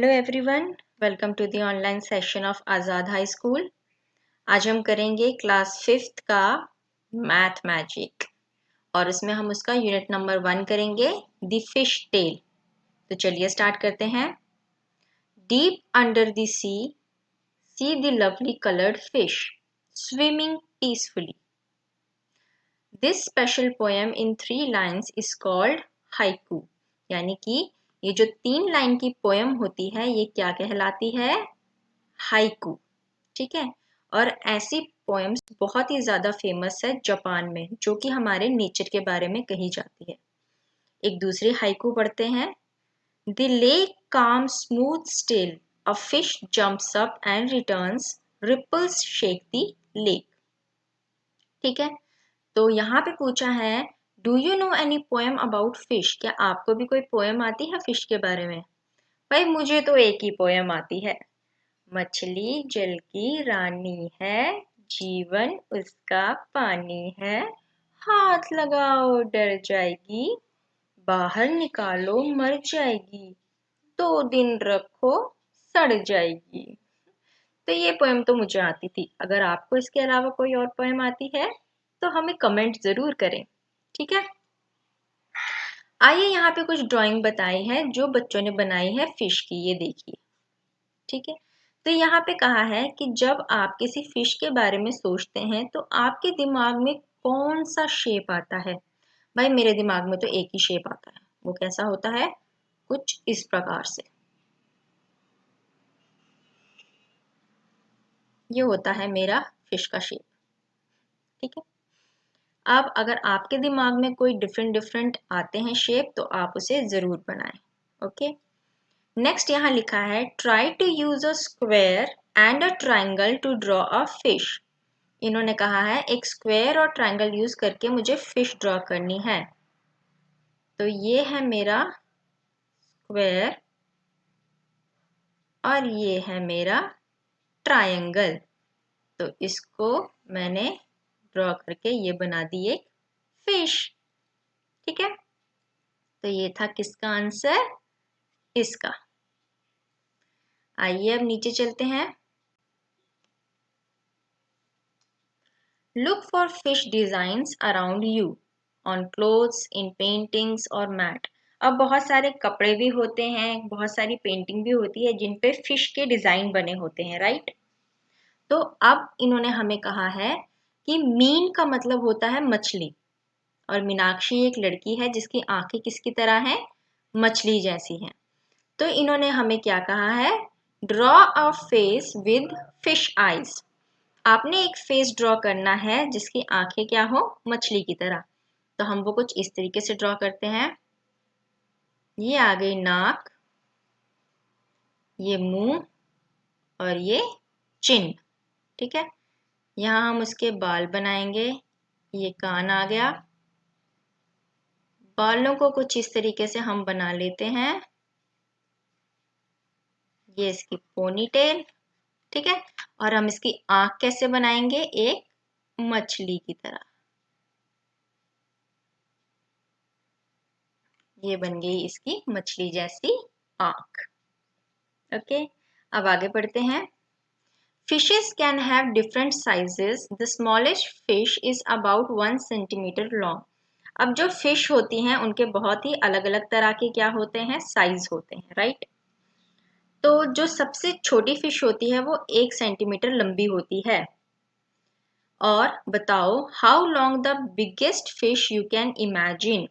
Hello everyone, welcome to the online session of Azad high school. आज हम करेंगे class 5th का मैथ मैजिक और उसमें हम उसका यूनिट नंबर 1 करेंगे, द फिश टेल। तो चलिए स्टार्ट करते हैं। Deep under the see the lovely coloured fish swimming peacefully. This special poem in 3 lines is called haiku. यानी कि ये जो 3 लाइन की पोएम होती है ये क्या कहलाती है? हाइकू। ठीक है। और ऐसी पोएम्स बहुत ही ज्यादा फेमस है जापान में, जो कि हमारे नेचर के बारे में कही जाती है। एक दूसरी हाइकू पढ़ते हैं। The lake calm smooth still, a fish jumps up and returns, ripples shake the lake. ठीक है। तो यहाँ पे पूछा है, do you know any poem about fish? क्या आपको भी कोई पोएम आती है फिश के बारे में? भाई मुझे तो एक ही पोएम आती है। मछली जल की रानी है, जीवन उसका पानी है, हाथ लगाओ डर जाएगी, बाहर निकालो मर जाएगी, 2 दिन रखो सड़ जाएगी। तो ये पोएम तो मुझे आती थी। अगर आपको इसके अलावा कोई और पोएम आती है तो हमें कमेंट जरूर करें। ठीक है। आइए यहाँ पे कुछ ड्राइंग बताई है जो बच्चों ने बनाई है फिश की, ये देखिए। ठीक है। तो यहाँ पे कहा है कि जब आप किसी फिश के बारे में सोचते हैं तो आपके दिमाग में कौन सा शेप आता है? भाई मेरे दिमाग में तो एक ही शेप आता है। वो कैसा होता है? कुछ इस प्रकार से। ये होता है मेरा फिश का शेप। ठीक है। अब अगर आपके दिमाग में कोई डिफरेंट डिफरेंट आते हैं शेप तो आप उसे जरूर बनाएं। ओके। नेक्स्ट यहाँ लिखा है, try to use a square and a triangle to draw a fish. इन्होंने कहा है एक स्क्वायर और ट्रायंगल यूज करके मुझे फिश ड्रॉ करनी है। तो ये है मेरा स्क्वायर और ये है मेरा ट्रायंगल। तो इसको मैंने ड्रॉ करके ये बना दी एक फिश। ठीक है। तो ये था किसका आंसर? इसका। आइए अब नीचे चलते हैं। Look for fish designs around you on clothes, in paintings और मैट। अब बहुत सारे कपड़े भी होते हैं, बहुत सारी पेंटिंग भी होती है जिन पे फिश के डिजाइन बने होते हैं, राइट? तो अब इन्होंने हमें कहा है कि मीन का मतलब होता है मछली, और मीनाक्षी एक लड़की है जिसकी आंखें किसकी तरह हैं? मछली जैसी हैं। तो इन्होंने हमें क्या कहा है? Draw a face with fish eyes. आपने एक फेस ड्रॉ करना है जिसकी आंखें क्या हो? मछली की तरह। तो हम वो कुछ इस तरीके से ड्रॉ करते हैं। ये आ गई नाक, ये मुंह और ये चिन। ठीक है। यहाँ हम उसके बाल बनाएंगे। ये कान आ गया। बालों को कुछ इस तरीके से हम बना लेते हैं। ये इसकी पोनी टेल। ठीक है। और हम इसकी आंख कैसे बनाएंगे? एक मछली की तरह। ये बन गई इसकी मछली जैसी आंख। ओके। अब आगे बढ़ते हैं। Fishes can have different sizes. The smallest fish is about 1 centimeter long. अब जो फिश होती हैं उनके बहुत ही अलग अलग तरह के क्या होते हैं? साइज होते हैं, राइट? तो जो सबसे छोटी फिश होती है वो 1 सेंटीमीटर लंबी होती है। और बताओ, how long the biggest fish you can imagine.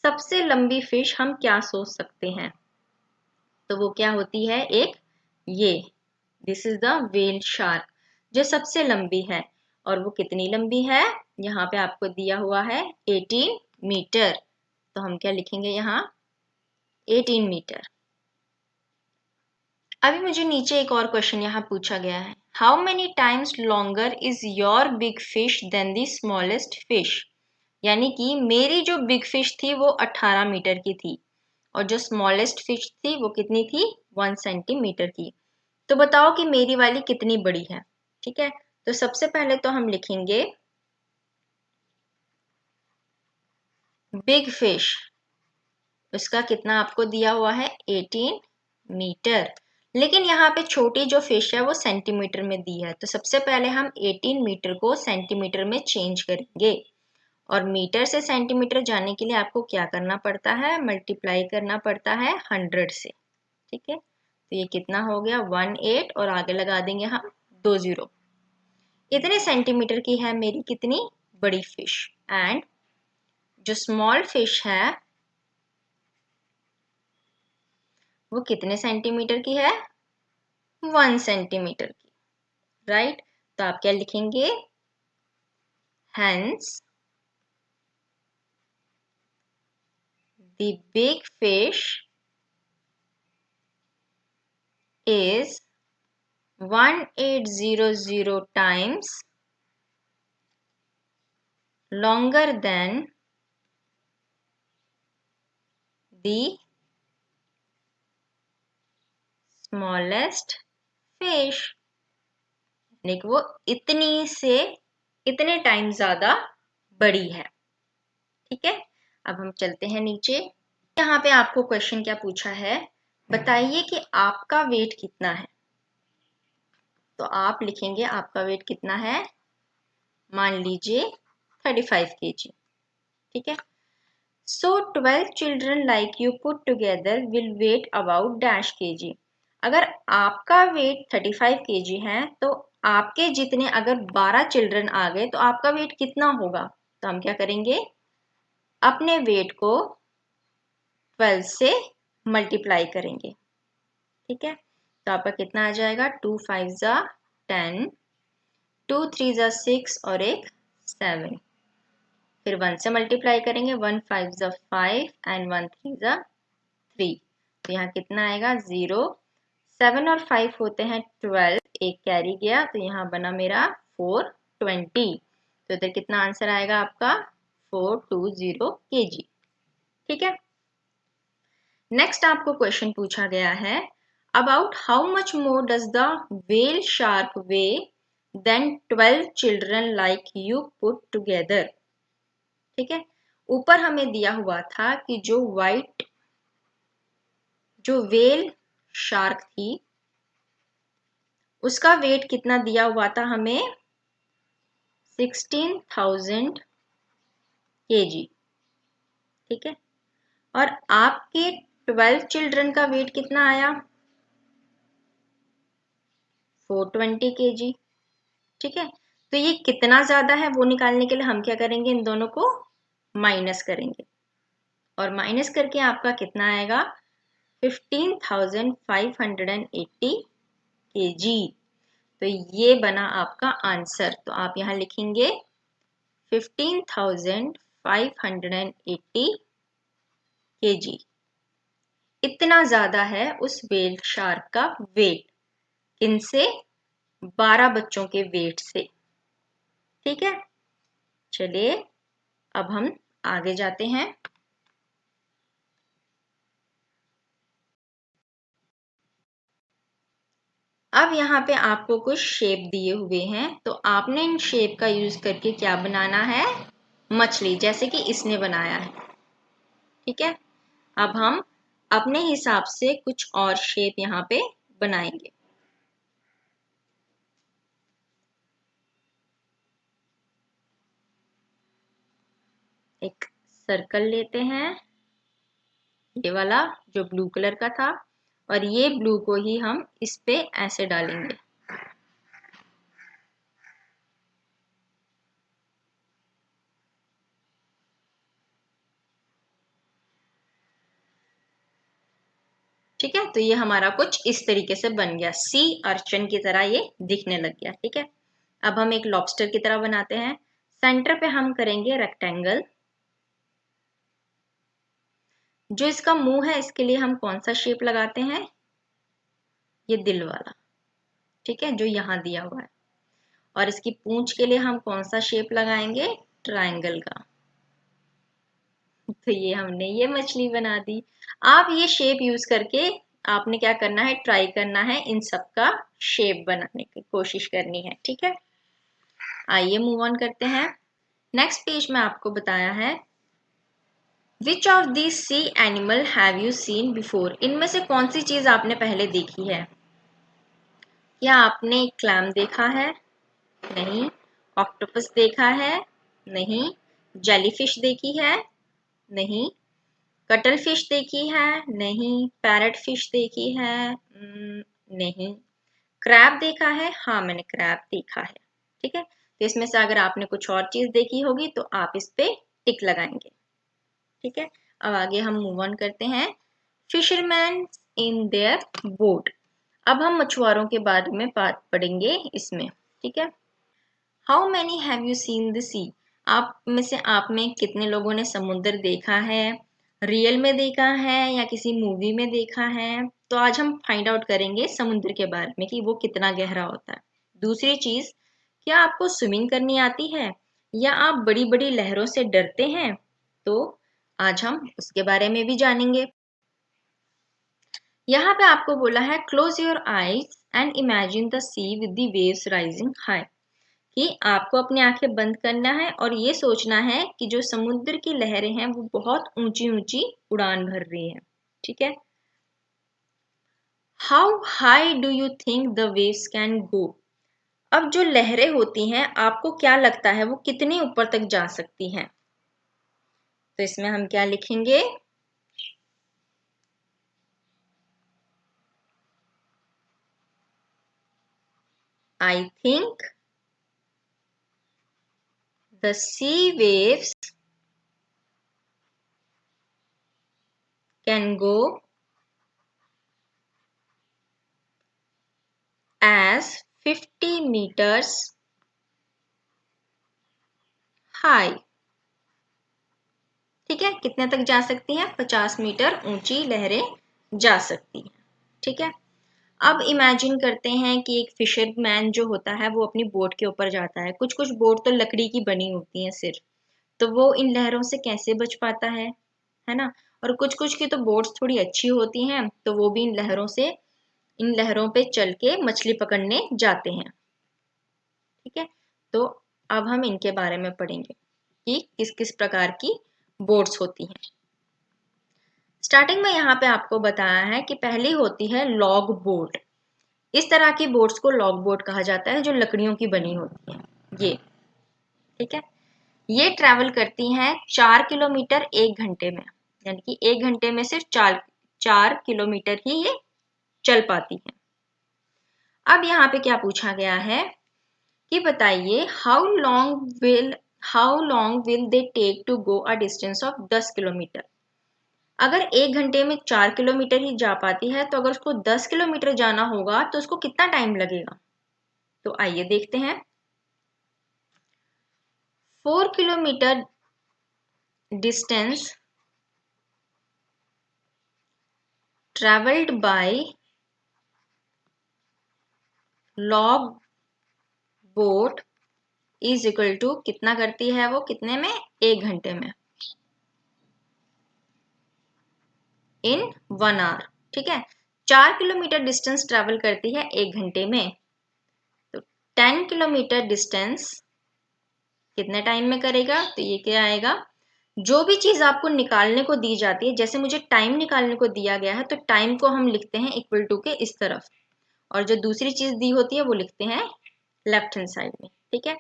सबसे लंबी फिश हम क्या सोच सकते हैं? तो वो क्या होती है? एक ये, this is the whale shark, जो सबसे लंबी है। और वो कितनी लंबी है? यहाँ पे आपको दिया हुआ है 18 मीटर। तो हम क्या लिखेंगे यहाँ? 18 मीटर। अभी मुझे नीचे एक और क्वेश्चन यहाँ पूछा गया है, how many times longer is your big fish than the smallest fish. यानी कि मेरी जो बिग फिश थी वो 18 मीटर की थी और जो स्मॉलेस्ट फिश थी वो कितनी थी? 1 सेंटीमीटर की। तो बताओ कि मेरी वाली कितनी बड़ी है। ठीक है। तो सबसे पहले तो हम लिखेंगे बिग फिश, उसका कितना आपको दिया हुआ है? 18 मीटर। लेकिन यहाँ पे छोटी जो फिश है वो सेंटीमीटर में दी है, तो सबसे पहले हम 18 मीटर को सेंटीमीटर में चेंज करेंगे। और मीटर से सेंटीमीटर जाने के लिए आपको क्या करना पड़ता है, मल्टीप्लाई करना पड़ता है 100 से। ठीक है, तो ये कितना हो गया 18 और आगे लगा देंगे हम 2 0। इतने सेंटीमीटर की है मेरी कितनी बड़ी फिश, एंड जो स्मॉल फिश है वो कितने सेंटीमीटर की है, 1 सेंटीमीटर की, राइट। तो आप क्या लिखेंगे, hence the big fish is 1800 times longer than the smallest fish, यानी कि वो इतनी से इतने टाइम ज्यादा बड़ी है। ठीक है, अब हम चलते हैं नीचे। यहाँ पे आपको क्वेश्चन क्या पूछा है, बताइए कि आपका वेट कितना है। तो आप लिखेंगे आपका वेट कितना है, मान लीजिए 35 kg। ठीक है, so 12 children like you put together will weigh about dash kg। अगर आपका वेट 35 kg है तो आपके जितने अगर 12 चिल्ड्रन आ गए तो आपका वेट कितना होगा। तो हम क्या करेंगे, अपने वेट को 12 से मल्टीप्लाई करेंगे। ठीक है, तो आपका कितना आ जाएगा, 2 5 ज़ा 10, 2 3 ज़ा 6 और एक 7। फिर 1 से मल्टीप्लाई करेंगे, 1 5 ज़ा 5 एंड 1 3 ज़ा 3। तो यहाँ कितना आएगा 0, 7 और 5 होते हैं 12, एक कैरी गया तो यहाँ बना मेरा 420। तो इधर कितना आंसर आएगा आपका 420 kg। ठीक है, नेक्स्ट आपको क्वेश्चन पूछा गया है, about how much more does the whale shark weigh than 12 children like you put together. ठीक है, ऊपर हमें दिया हुआ था कि जो व्हेल शार्क थी उसका वेट कितना दिया हुआ था हमें, 16,000 kg। ठीक है, और आपके 12 चिल्ड्रन का वेट कितना आया, 420 kg। ठीक है, तो ये कितना ज्यादा है वो निकालने के लिए हम क्या करेंगे, इन दोनों को माइनस करेंगे और माइनस करके आपका कितना आएगा 15,580 kg। तो ये बना आपका आंसर। तो आप यहाँ लिखेंगे 15,580 kg। इतना ज्यादा है उस व्हेल शार्क का वेट, किनसे, 12 बच्चों के वेट से। ठीक है, चलिए अब हम आगे जाते हैं। अब यहाँ पे आपको कुछ शेप दिए हुए हैं, तो आपने इन शेप का यूज करके क्या बनाना है, मछली, जैसे कि इसने बनाया है। ठीक है, अब हम अपने हिसाब से कुछ और शेप यहाँ पे बनाएंगे। एक सर्कल लेते हैं, ये वाला जो ब्लू कलर का था, और ये ब्लू को ही हम इस पे ऐसे डालेंगे। ठीक है, तो ये हमारा कुछ इस तरीके से बन गया, सी अर्चन की तरह ये दिखने लग गया। ठीक है, अब हम एक लॉबस्टर की तरह बनाते हैं। सेंटर पे हम करेंगे रेक्टेंगल। जो इसका मुंह है इसके लिए हम कौन सा शेप लगाते हैं, ये दिल वाला। ठीक है, जो यहाँ दिया हुआ है। और इसकी पूंछ के लिए हम कौन सा शेप लगाएंगे, ट्रायंगल का। तो ये हमने ये मछली बना दी। आप ये शेप यूज करके आपने क्या करना है, ट्राई करना है, इन सब का शेप बनाने की कोशिश करनी है। ठीक है, आइए मूव ऑन करते हैं। नेक्स्ट पेज में आपको बताया है, which of this sea animal have you seen before. इनमें से कौन सी चीज आपने पहले देखी है। क्या आपने क्लैम देखा है? नहीं। ऑक्टोपस देखा है? नहीं। जेलीफिश देखी है? नहीं। कटल फिश देखी है? नहीं। पैरट फिश देखी है? नहीं। क्रैब देखा है? हाँ, मैंने क्रैब देखा है। ठीक है, तो इसमें से अगर आपने कुछ और चीज देखी होगी तो आप इस पे टिक लगाएंगे। ठीक है, अब आगे हम मूव ऑन करते हैं। Fisherman in their boat. अब हम मछुआरों के बारे में बात पढ़ेंगे इसमें। ठीक है, how many have you seen the sea? आप में कितने लोगों ने समुद्र देखा है? रियल में देखा है या किसी मूवी में देखा है? तो आज हम फाइंड आउट करेंगे समुद्र के बारे में कि वो कितना गहरा होता है। दूसरी चीज, क्या आपको स्विमिंग करनी आती है या आप बड़ी बड़ी लहरों से डरते हैं? तो आज हम उसके बारे में भी जानेंगे। यहाँ पे आपको बोला है close your eyes and imagine the sea with the waves rising high, कि आपको अपनी आंखें बंद करना है और ये सोचना है कि जो समुद्र की लहरें हैं वो बहुत ऊंची ऊंची उड़ान भर रही हैं। ठीक है, how high do you think the waves can गो? अब जो लहरें होती हैं आपको क्या लगता है वो कितनी ऊपर तक जा सकती हैं? तो इसमें हम क्या लिखेंगे? I think the sea waves can go as 50 meters high। ठीक है, कितने तक जा सकती हैं? 50 मीटर ऊंची लहरें जा सकती हैं। ठीक है, अब इमेजिन करते हैं कि एक फिशरमैन जो होता है वो अपनी बोट के ऊपर जाता है। कुछ कुछ बोट तो लकड़ी की बनी होती हैं सिर्फ, तो वो इन लहरों से कैसे बच पाता है ना? और कुछ कुछ की तो बोट्स थोड़ी अच्छी होती हैं तो वो भी इन लहरों पे चल के मछली पकड़ने जाते हैं। ठीक है, तो अब हम इनके बारे में पढ़ेंगे कि किस किस प्रकार की बोट्स होती हैं। स्टार्टिंग में यहाँ पे आपको बताया है कि पहली होती है लॉग बोट। इस तरह की बोट्स को लॉग बोट कहा जाता है जो लकड़ियों की बनी होती है ये। ठीक है, ये ट्रैवल करती हैं 4 किलोमीटर 1 घंटे में, यानी कि 1 घंटे में सिर्फ 4 किलोमीटर ही ये चल पाती है। अब यहाँ पे क्या पूछा गया है कि बताइए how long will they take to go a distance of 10 kilometre? अगर 1 घंटे में 4 किलोमीटर ही जा पाती है तो अगर उसको 10 किलोमीटर जाना होगा तो उसको कितना टाइम लगेगा? तो आइए देखते हैं। 4 kilometre distance travelled by log boat is equal to कितना करती है वो, कितने में? 1 घंटे में, इन 1 आवर। ठीक है, 4 किलोमीटर डिस्टेंस ट्रेवल करती है 1 घंटे में, तो 10 किलोमीटर डिस्टेंस कितने टाइम में करेगा? तो ये क्या आएगा, जो भी चीज आपको निकालने को दी जाती है, जैसे मुझे टाइम निकालने को दिया गया है तो टाइम को हम लिखते हैं इक्वल टू के इस तरफ, और जो दूसरी चीज दी होती है वो लिखते हैं लेफ्ट हैंड साइड में। ठीक है,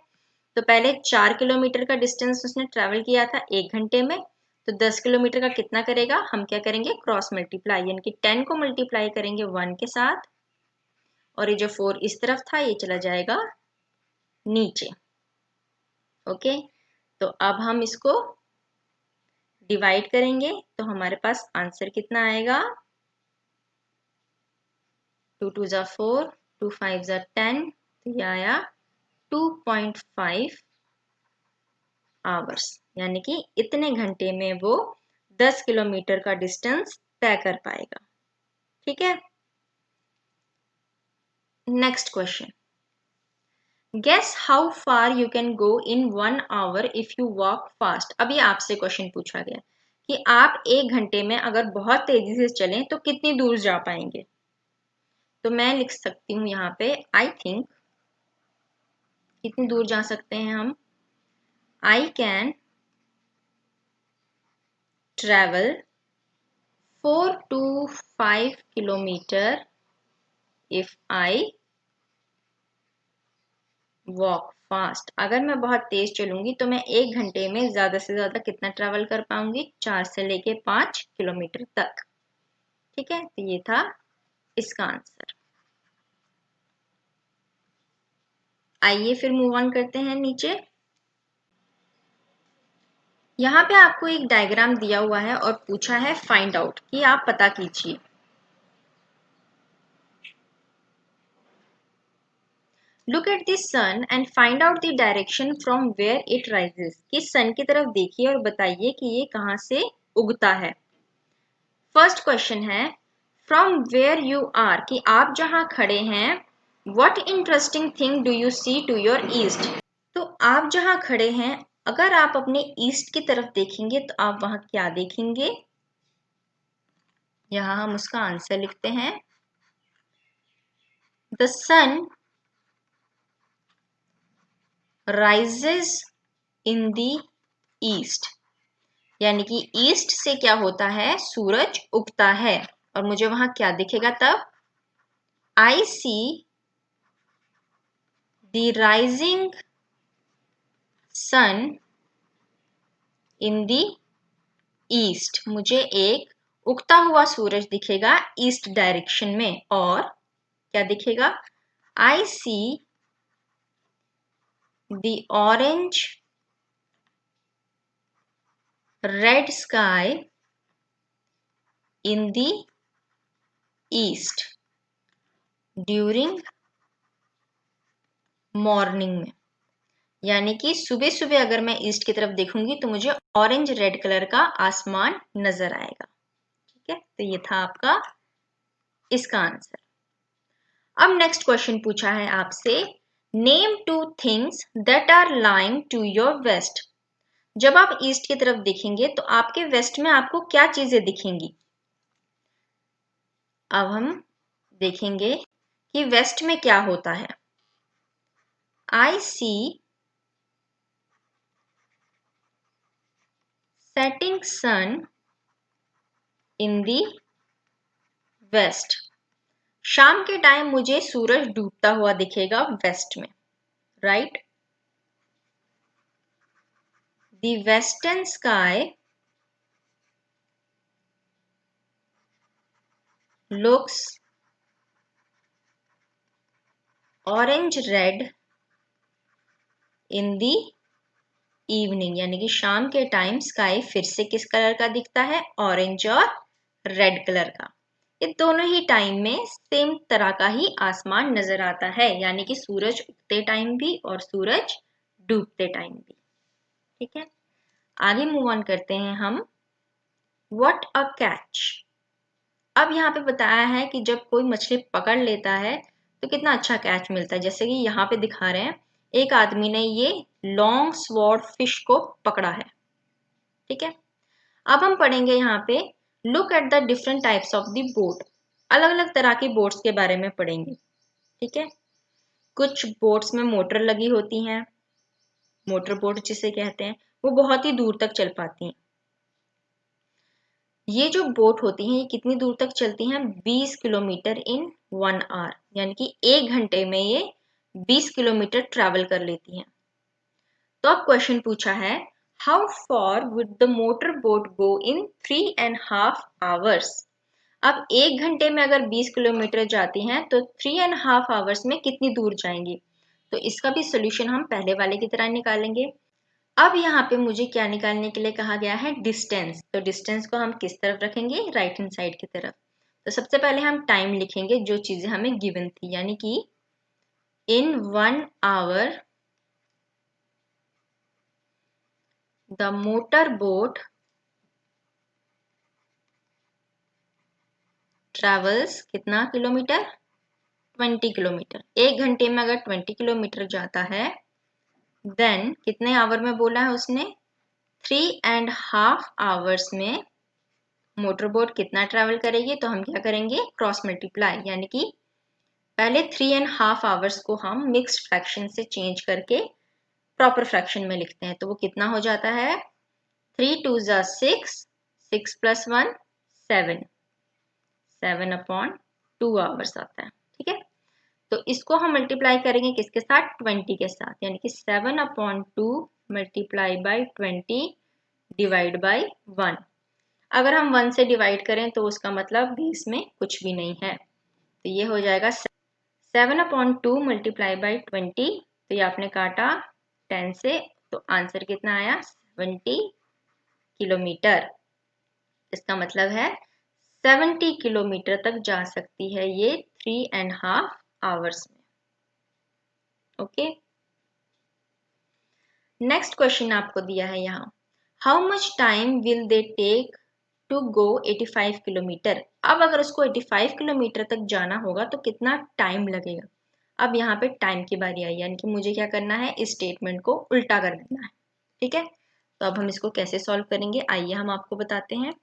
तो पहले 4 किलोमीटर का डिस्टेंस उसने ट्रेवल किया था 1 घंटे में, तो 10 किलोमीटर का कितना करेगा? हम क्या करेंगे? क्रॉस मल्टीप्लाई, यानी कि 10 को मल्टीप्लाई करेंगे 1 के साथ, और ये जो 4 इस तरफ था ये चला जाएगा नीचे। ओके, तो अब हम इसको डिवाइड करेंगे तो हमारे पास आंसर कितना आएगा? 2 2 ज़ा 4, 2 5 ज़ा 10, तो ये आया 2.5 आवर्स, यानी कि इतने घंटे में वो 10 किलोमीटर का डिस्टेंस तय कर पाएगा। ठीक है, next question, guess how far you can go in 1 hour if you walk fast. अभी आपसे क्वेश्चन पूछा गया कि आप 1 घंटे में अगर बहुत तेजी से चलें तो कितनी दूर जा पाएंगे? तो मैं लिख सकती हूँ यहाँ पे आई थिंक, कितनी दूर जा सकते हैं हम? I can travel 4 to 5 kilometre if I walk fast, अगर मैं बहुत तेज चलूंगी तो मैं 1 घंटे में ज्यादा से ज्यादा कितना ट्रेवल कर पाऊंगी, 4 से लेके 5 किलोमीटर तक। ठीक है, तो ये था इसका आंसर। आइए फिर मूव ऑन करते हैं नीचे। यहाँ पे आपको एक डायग्राम दिया हुआ है और पूछा है फाइंड आउट, कि आप पता कीजिए। Look at the sun and find out the direction from where it rises, कि सन की तरफ देखिए और बताइए कि ये कहाँ से उगता है। फर्स्ट क्वेश्चन है फ्रॉम वेयर यू आर, कि आप जहां खड़े हैं, what interesting thing do you see to your east. तो आप जहां खड़े हैं, अगर आप अपने ईस्ट की तरफ देखेंगे तो आप वहां क्या देखेंगे। यहां हम उसका आंसर लिखते हैं, the sun rises in the east, यानी कि ईस्ट से क्या होता है, सूरज उगता है। और मुझे वहां क्या दिखेगा तब, I see the rising sun in the east, मुझे एक उगता हुआ सूरज दिखेगा ईस्ट डायरेक्शन में। और क्या दिखेगा, I see the orange red sky in the east during morning में, यानी कि सुबह सुबह अगर मैं ईस्ट की तरफ देखूंगी तो मुझे ऑरेंज रेड कलर का आसमान नजर आएगा। ठीक है, तो ये था आपका इसका आंसर। अब नेक्स्ट क्वेश्चन पूछा है आपसे, name 2 things that are lying to your west. जब आप ईस्ट की तरफ देखेंगे तो आपके वेस्ट में आपको क्या चीजें दिखेंगी। अब हम देखेंगे कि वेस्ट में क्या होता है। आई सी सेटिंग सन इन दी वेस्ट, शाम के टाइम मुझे सूरज डूबता हुआ दिखेगा वेस्ट में, right. The western sky looks orange red in the evening, यानी कि शाम के टाइम स्काई फिर से किस कलर का दिखता है, ऑरेंज और रेड कलर का। ये दोनों ही टाइम में सेम तरह का ही आसमान नजर आता है, यानी कि सूरज उगते टाइम भी और सूरज डूबते टाइम भी। ठीक है, आगे मूव ऑन करते हैं हम। What a catch. अब यहाँ पे बताया है कि जब कोई मछली पकड़ लेता है तो कितना अच्छा कैच मिलता है। जैसे कि यहाँ पे दिखा रहे हैं, एक आदमी ने ये लॉन्ग स्वॉर्ड फिश को पकड़ा है। ठीक है, अब हम पढ़ेंगे यहाँ पे, look at the different types of the boat. अलग अलग तरह की बोट्स के बारे में पढ़ेंगे। ठीक है, कुछ बोट्स में मोटर लगी होती हैं, मोटर बोट जिसे कहते हैं, वो बहुत ही दूर तक चल पाती हैं। ये जो बोट होती हैं, ये कितनी दूर तक चलती हैं, 20 किलोमीटर इन 1 आवर, यानी कि 1 घंटे में ये 20 किलोमीटर ट्रैवल कर लेती हैं। तो अब क्वेश्चन पूछा है, how for would the motor boat go in 3.5 hours. अब 1 घंटे में अगर 20 किलोमीटर जाती हैं तो 3.5 आवर्स में कितनी दूर जाएंगी। तो इसका भी सोल्यूशन हम पहले वाले की तरह निकालेंगे। अब यहाँ पे मुझे क्या निकालने के लिए कहा गया है, डिस्टेंस। तो डिस्टेंस को हम किस तरफ रखेंगे, राइट हैंड साइड की तरफ। तो सबसे पहले हम टाइम लिखेंगे, जो चीजें हमें गिवन थी, यानी कि in 1 hour the motor boat travels कितना किलोमीटर, 20 किलोमीटर। 1 घंटे में अगर 20 किलोमीटर जाता है, देन कितने आवर में बोला है उसने, 3.5 आवर्स में मोटर बोट कितना ट्रैवल करेगी। तो हम क्या करेंगे, क्रॉस मल्टीप्लाई, यानी कि पहले 3.5 आवर्स को हम मिक्स्ड फ्रैक्शन से चेंज करके प्रॉपर फ्रैक्शन में लिखते हैं। तो वो कितना हो जाता है, 3 2 जा 6, 6 + 1 7, 7/2 आवर्स आता है। ठीक है, तो इसको हम मल्टीप्लाई करेंगे किसके साथ, 20 के साथ, यानी कि 7/2 मल्टीप्लाई बाई 20 डिवाइड बाई 1। अगर हम 1 से डिवाइड करें तो उसका मतलब 20 में कुछ भी नहीं है, तो ये हो जाएगा 7/2 मल्टीप्लाई बाई 20। तो ये आपने काटा 10 से, तो आंसर कितना आया, 70 किलोमीटर। इसका मतलब है 70 किलोमीटर तक जा सकती है ये 3.5 आवर्स में। ओके, नेक्स्ट क्वेश्चन आपको दिया है यहाँ, how much time will they take to go 85 kilometre. अब अगर उसको 85 किलोमीटर तक जाना होगा तो कितना टाइम लगेगा। अब यहाँ पे टाइम की बारी आई, यानी कि मुझे क्या करना है, इस स्टेटमेंट को उल्टा कर देना है। ठीक है, तो अब हम इसको कैसे सॉल्व करेंगे, आइए हम आपको बताते हैं।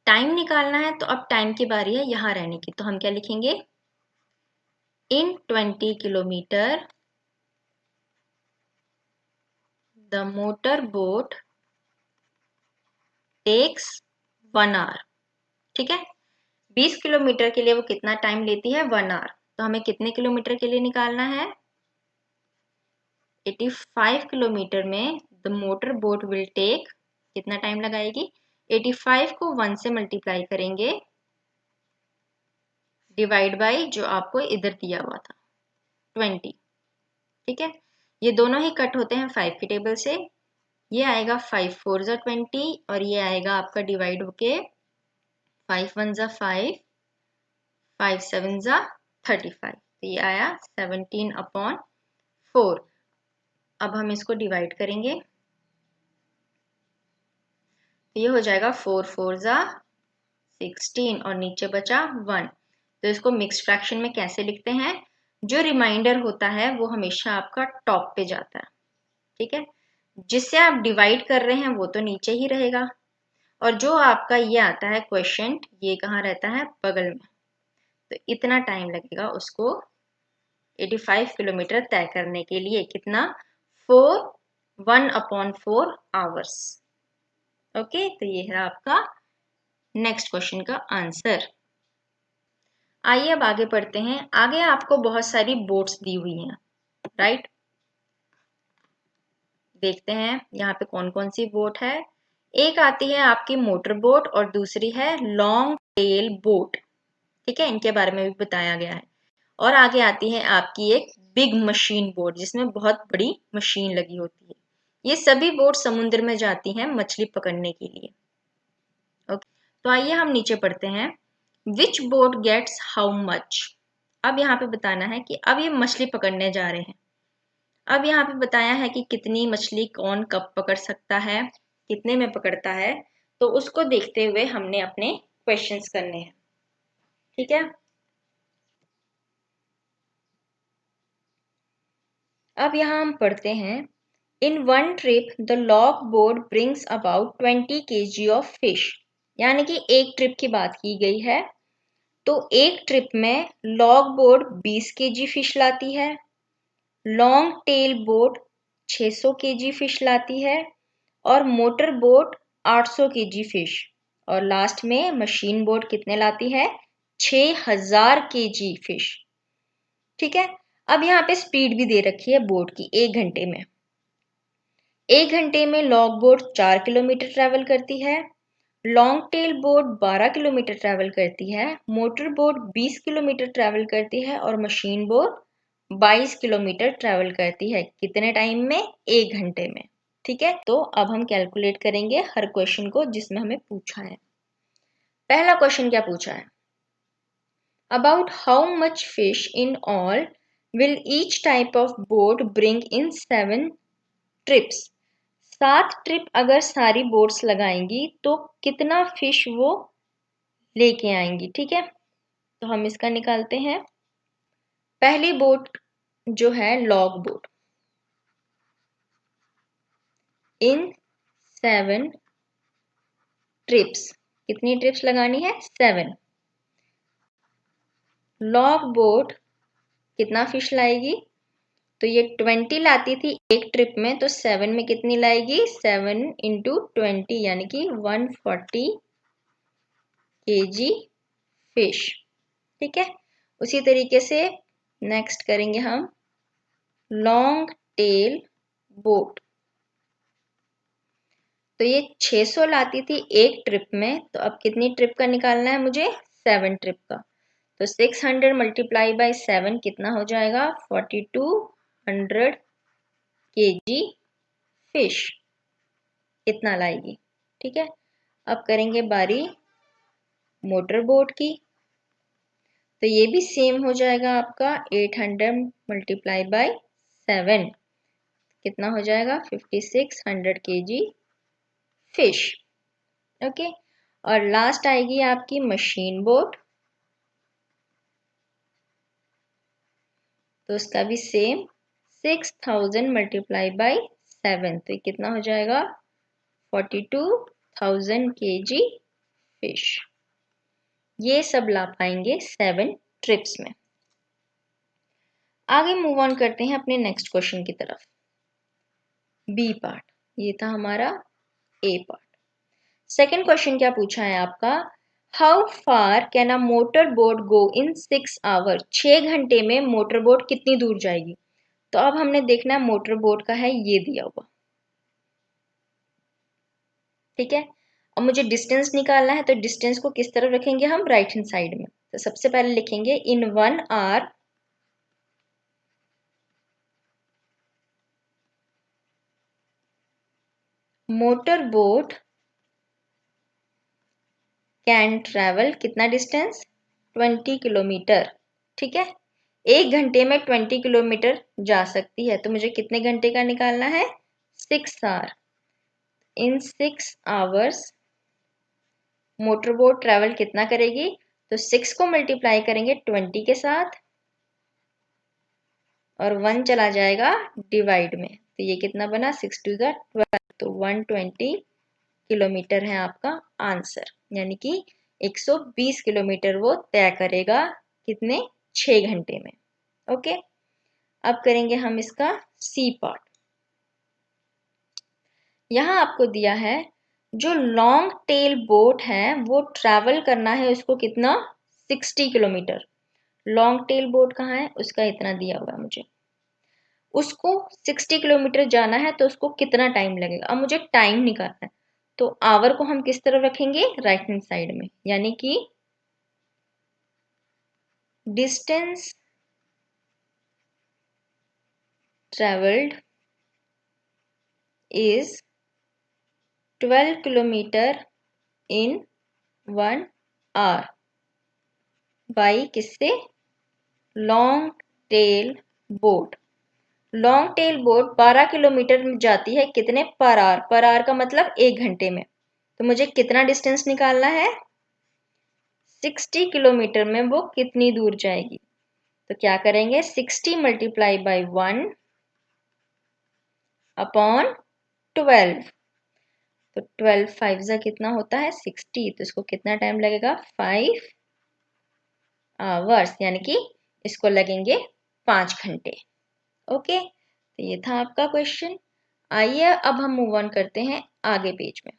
टाइम निकालना है, तो अब टाइम की बारी है यहाँ रहने की, तो हम क्या लिखेंगे, in 20 kilometre the motor boat takes 1 hour. ठीक है, 20 किलोमीटर के लिए वो कितना टाइम लेती है, 1 आवर। तो हमें कितने किलोमीटर के लिए निकालना है, 85 किलोमीटर में the motor boat will take, कितना टाइम लगाएगी, 85 को 1 से मल्टीप्लाई करेंगे डिवाइड बाई जो आपको इधर दिया हुआ था 20। ठीक है, ये दोनों ही कट होते हैं 5 की टेबल से, ये आएगा 5 4 ज़ा 20 और ये आएगा आपका डिवाइड होके 5 1 ज़ा 5 5 7 ज़ा 35, तो ये आया 17/4। अब हम इसको डिवाइड करेंगे, तो ये हो जाएगा 4 4 ज़ा 16 और नीचे बचा 1। तो इसको मिक्स फ्रैक्शन में कैसे लिखते हैं, जो रिमाइंडर होता है वो हमेशा आपका टॉप पे जाता है। ठीक है, जिससे आप डिवाइड कर रहे हैं वो तो नीचे ही रहेगा, और जो आपका ये आता है क्वेश्चन, ये कहाँ रहता है, बगल में। तो इतना टाइम लगेगा उसको 85 किलोमीटर तय करने के लिए, कितना, 1/4 आवर्स। ओके, तो ये है आपका नेक्स्ट क्वेश्चन का आंसर। आइए अब आगे पढ़ते हैं। आगे आपको बहुत सारी बोट्स दी हुई हैं, राइट। देखते हैं यहाँ पे कौन कौन सी बोट है। एक आती है आपकी मोटर बोट और दूसरी है लॉन्ग टेल बोट। ठीक है, इनके बारे में भी बताया गया है। और आगे आती है आपकी एक बिग मशीन बोट, जिसमें बहुत बड़ी मशीन लगी होती है। ये सभी बोट समुद्र में जाती हैं मछली पकड़ने के लिए। ओके, तो आइए हम नीचे पढ़ते हैं। विच बोट गेट्स हाउ मच। अब यहाँ पे बताना है कि अब ये मछली पकड़ने जा रहे हैं। अब यहाँ पे बताया है कि कितनी मछली कौन कब पकड़ सकता है, कितने में पकड़ता है, तो उसको देखते हुए हमने अपने क्वेश्चंस करने हैं। ठीक है, अब यहाँ हम पढ़ते हैं। In one trip the log boat brings about 20 kg of fish. यानी कि एक ट्रिप की बात की गई है, तो एक ट्रिप में लॉग बोट 20 kg फिश लाती है, long tail boat 600 kg fish लाती है, और मोटर बोट 800 kg फिश, और लास्ट में मशीन बोट कितने लाती है, 6000 kg फिश। ठीक है, अब यहाँ पे स्पीड भी दे रखी है बोट की 1 घंटे में। 1 घंटे में लॉग बोट 4 किलोमीटर ट्रैवल करती है, long tail boat 12 kilometre travel करती है, मोटर बोट 20 किलोमीटर ट्रैवल करती है, और मशीन बोट 22 किलोमीटर ट्रैवल करती है। कितने टाइम में, 1 घंटे में। ठीक है, तो अब हम कैलकुलेट करेंगे हर क्वेश्चन को जिसमें हमें पूछा है। पहला क्वेश्चन क्या पूछा है, about how much fish in all will each type of boat bring in 7 trips। 7 trip अगर सारी बोट्स लगाएंगी तो कितना फिश वो लेके आएंगी। ठीक है, तो हम इसका निकालते हैं। पहली बोट जो है लॉग बोट, इन 7 ट्रिप्स, कितनी ट्रिप्स लगानी है, 7। लॉग बोट कितना फिश लाएगी, तो ये 20 लाती थी एक ट्रिप में, तो 7 में कितनी लाएगी, 7 इंटू 20 यानी कि 140 kg फिश। ठीक है। उसी तरीके से नेक्स्ट करेंगे हम लॉन्ग टेल बोट। तो ये 600 लाती थी एक ट्रिप में, तो अब कितनी ट्रिप का निकालना है मुझे? 7 ट्रिप का। तो 600 मल्टीप्लाई बाई 7 कितना हो जाएगा? 4200 kg फिश इतना लाएगी। ठीक है। अब करेंगे बारी मोटर बोट की। तो ये भी सेम हो जाएगा आपका 800 मल्टीप्लाई बाई 7 कितना हो जाएगा? 5600 kg फिश। ओके। और लास्ट आएगी आपकी मशीन बोट। तो उसका भी सेम 6000 मल्टीप्लाई बाई 7 तो ये कितना हो जाएगा? 42000 kg फिश। ये सब ला पाएंगे 7 ट्रिप्स में। आगे मूव ऑन करते हैं अपने नेक्स्ट क्वेश्चन की तरफ। बी पार्ट, ये था हमारा ए पार्ट। सेकेंड क्वेश्चन क्या पूछा है आपका? How far can a motor boat go in 6 hour? 6 घंटे में मोटर बोट कितनी दूर जाएगी? तो अब हमने देखना है मोटर बोट का है ये दिया हुआ। ठीक है। अब मुझे डिस्टेंस निकालना है, तो डिस्टेंस को किस तरफ रखेंगे हम? राइट हैंड साइड में। तो सबसे पहले लिखेंगे in 1 hour motor boat can travel कितना डिस्टेंस? 20 किलोमीटर। ठीक है। एक घंटे में 20 किलोमीटर जा सकती है, तो मुझे कितने घंटे का निकालना है? 6 hour. In 6 hours motor boat travel कितना करेगी? तो 6 को मल्टीप्लाई करेंगे 20 के साथ और 1 चला जाएगा डिवाइड में। तो ये कितना बना? 6 टू द 12। तो 120 किलोमीटर है आपका आंसर, यानी कि 120 किलोमीटर वो तय करेगा कितने? 6 घंटे में। ओके। अब करेंगे हम इसका सी पार्ट। यहां आपको दिया है जो लॉन्ग टेल बोट है वो ट्रैवल करना है उसको कितना? 60 किलोमीटर। लॉन्ग टेल बोट कहाँ है? उसका इतना दिया हुआ है मुझे। उसको 60 किलोमीटर जाना है तो उसको कितना टाइम लगेगा? अब मुझे टाइम निकालना है, तो आवर को हम किस तरफ रखेंगे? राइट हैंड साइड में, यानी कि distance travelled is 12 kilometre in 1 hour by किससे? Long tail boat. Long tail boat 12 kilometre में जाती है कितने? Per hour. पर आवर का मतलब 1 घंटे में। तो मुझे कितना डिस्टेंस निकालना है? 60 किलोमीटर में वो कितनी दूर जाएगी? तो क्या करेंगे? 60 मल्टीप्लाई बाई 1 अपॉन 12। तो 12 5 जा कितना होता है? 60। तो इसको कितना टाइम लगेगा? 5 आवर्स, यानी कि इसको लगेंगे 5 घंटे। ओके। तो ये था आपका क्वेश्चन। आइए अब हम मूव ऑन करते हैं आगे पेज में।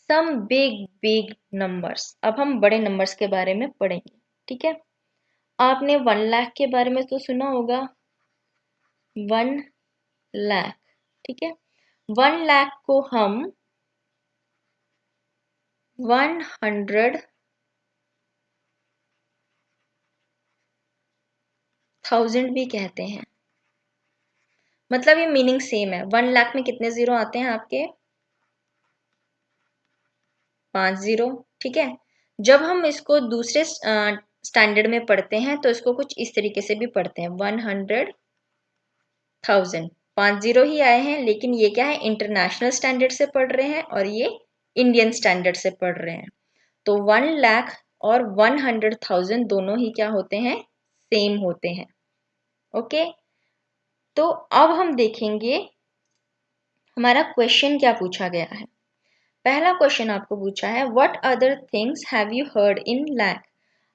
Some big numbers. अब हम बड़े नंबर्स के बारे में पढ़ेंगे। ठीक है। आपने 1 लाख के बारे में तो सुना होगा। 1 लाख। ठीक है। 1 लाख को हम 100,000 भी कहते हैं। मतलब ये मीनिंग सेम है। 1 लाख में कितने जीरो आते हैं आपके? 5 जीरो। ठीक है। जब हम इसको दूसरे स्टैंडर्ड में पढ़ते हैं तो इसको कुछ इस तरीके से भी पढ़ते हैं, 100,000। 5 जीरो ही आए हैं, लेकिन ये क्या है? इंटरनेशनल स्टैंडर्ड से पढ़ रहे हैं और ये इंडियन स्टैंडर्ड से पढ़ रहे हैं। तो 1 लाख और 100,000 दोनों ही क्या होते हैं? सेम होते हैं। ओके। तो अब हम देखेंगे हमारा क्वेश्चन क्या पूछा गया है। पहला क्वेश्चन आपको पूछा है what other things have you heard in lakh?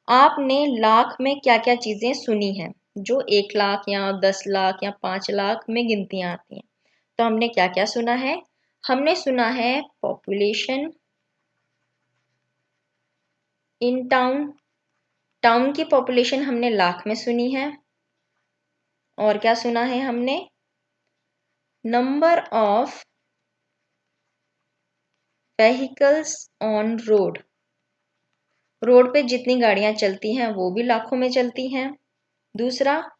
आपने लाख में क्या क्या चीजें सुनी हैं जो 1 लाख या 10 लाख या 5 लाख में गिनतियां आती हैं? तो हमने क्या क्या सुना है? हमने सुना है पॉपुलेशन, इन टाउन, टाउन की पॉपुलेशन हमने लाख में सुनी है, और क्या सुना है हमने, number of vehicles on road, road पे जितनी गाड़ियां चलती हैं वो भी लाखों में चलती हैं। दूसरा,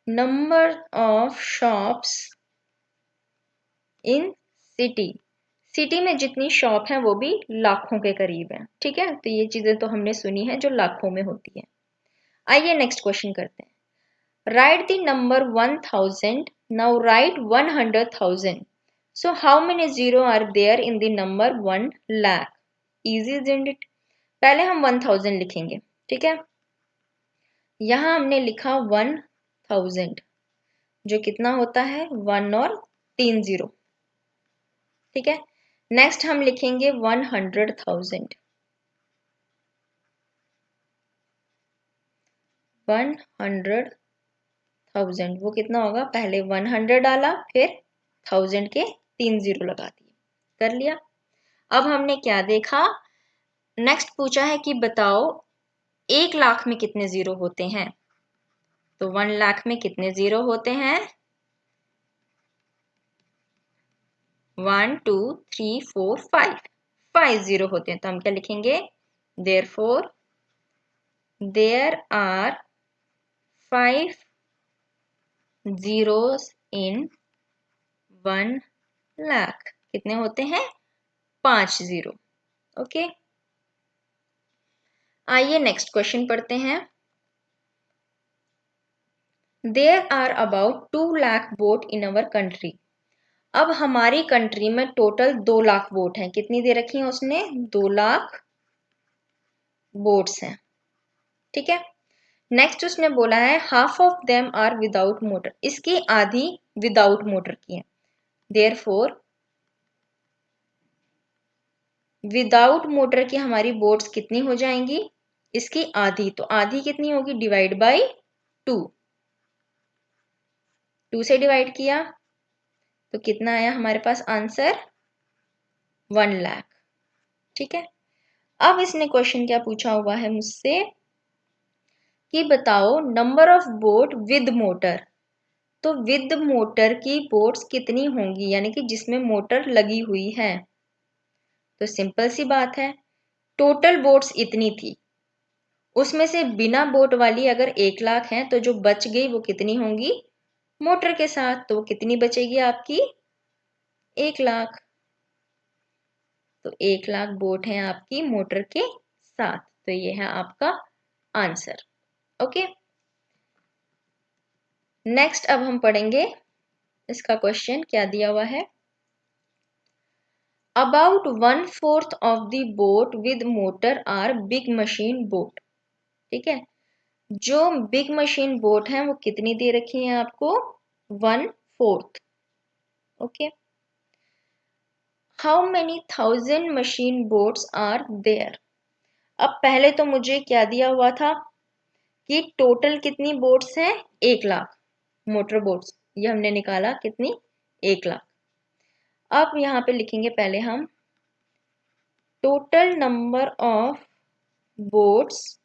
number of shops in city, city में जितनी शॉप है वो भी लाखों के करीब है। ठीक है, तो ये चीजें तो हमने सुनी है जो लाखों में होती है। आइए नेक्स्ट क्वेश्चन करते हैं। Write the number 1000, now write 100,000, so how many zero are there in the number 1 lakh, easy isn't it. पहले हम 1000 लिखेंगे, ठीक है, यहां हमने लिखा 1000, जो कितना होता है 1 और 3 जीरो, ठीक है। नेक्स्ट हम लिखेंगे 100,000, 100,000 वो कितना होगा, पहले 100 डाला फिर 1000 के 3 जीरो लगा दिए, कर लिया। अब हमने क्या देखा, नेक्स्ट पूछा है कि बताओ 1 लाख में कितने जीरो होते हैं, तो 1 लाख में कितने जीरो होते हैं, 1 2 3 4 5, 5 जीरो होते हैं। तो हम क्या लिखेंगे, therefore there are 5 zeros in 1 lakh, कितने होते हैं, 5 जीरो। ओके, आइए नेक्स्ट क्वेश्चन पढ़ते हैं। There are about 2 lakh vote in our country, अब हमारी कंट्री में टोटल 2 लाख वोट हैं, कितनी दे रखी है उसने, 2 लाख वोट्स हैं, ठीक है। नेक्स्ट उसने बोला है half of them are without motor, इसकी आधी विदाउट मोटर की है, देयरफॉर विदाउट मोटर की हमारी वोट्स कितनी हो जाएंगी, इसकी आधी, तो आधी कितनी होगी, डिवाइड बाय 2, 2 से डिवाइड किया तो कितना आया हमारे पास आंसर, 1 लाख, ठीक है। अब इसने क्वेश्चन क्या पूछा हुआ है मुझसे कि बताओ number of boat with motor, तो विद मोटर की बोट्स कितनी होंगी, यानी कि जिसमें मोटर लगी हुई है। तो सिंपल सी बात है, टोटल बोट्स इतनी थी, उसमें से बिना बोट वाली अगर 1 लाख है तो जो बच गई वो कितनी होंगी, मोटर के साथ, तो वो कितनी बचेगी आपकी, 1 लाख। तो 1 लाख बोट है आपकी मोटर के साथ, तो ये है आपका आंसर। ओके, नेक्स्ट अब हम पढ़ेंगे इसका क्वेश्चन क्या दिया हुआ है। About 1/4 of the boat with motor are big machine boat, ठीक है, जो बिग मशीन बोट है वो कितनी दे रखी है आपको, 1/4। Okay, how many 1000 machine boats are there, अब पहले तो मुझे क्या दिया हुआ था कि टोटल कितनी बोट्स हैं, 1 लाख मोटर बोट्स, ये हमने निकाला कितनी, 1 लाख। अब यहाँ पे लिखेंगे पहले हम total number of boats,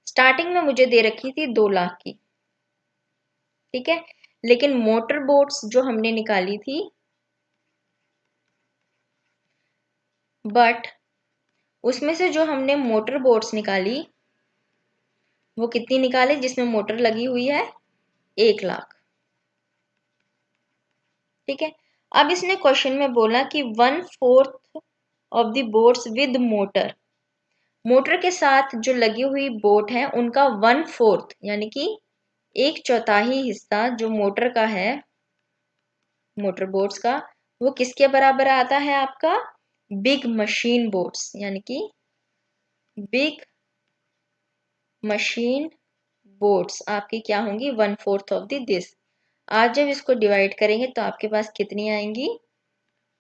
starting में मुझे दे रखी थी 2 लाख की, ठीक है, लेकिन मोटर बोट्स जो हमने निकाली थी, बट उसमें से जो हमने मोटर बोट्स निकाली वो कितनी निकाले, जिसमें मोटर लगी हुई है, 1 लाख, ठीक है। अब इसने क्वेश्चन में बोला कि 1/4 of the boats with motor, motor के साथ जो लगी हुई बोट है उनका 1/4 यानी कि 1/4 हिस्सा जो मोटर का है, मोटर बोट्स का, वो किसके बराबर आता है आपका, बिग मशीन बोट्स, यानी कि बिग मशीन बोट्स आपकी क्या होंगी, 1/4 ऑफ द दिस। आज जब इसको डिवाइड करेंगे तो आपके पास कितनी आएंगी,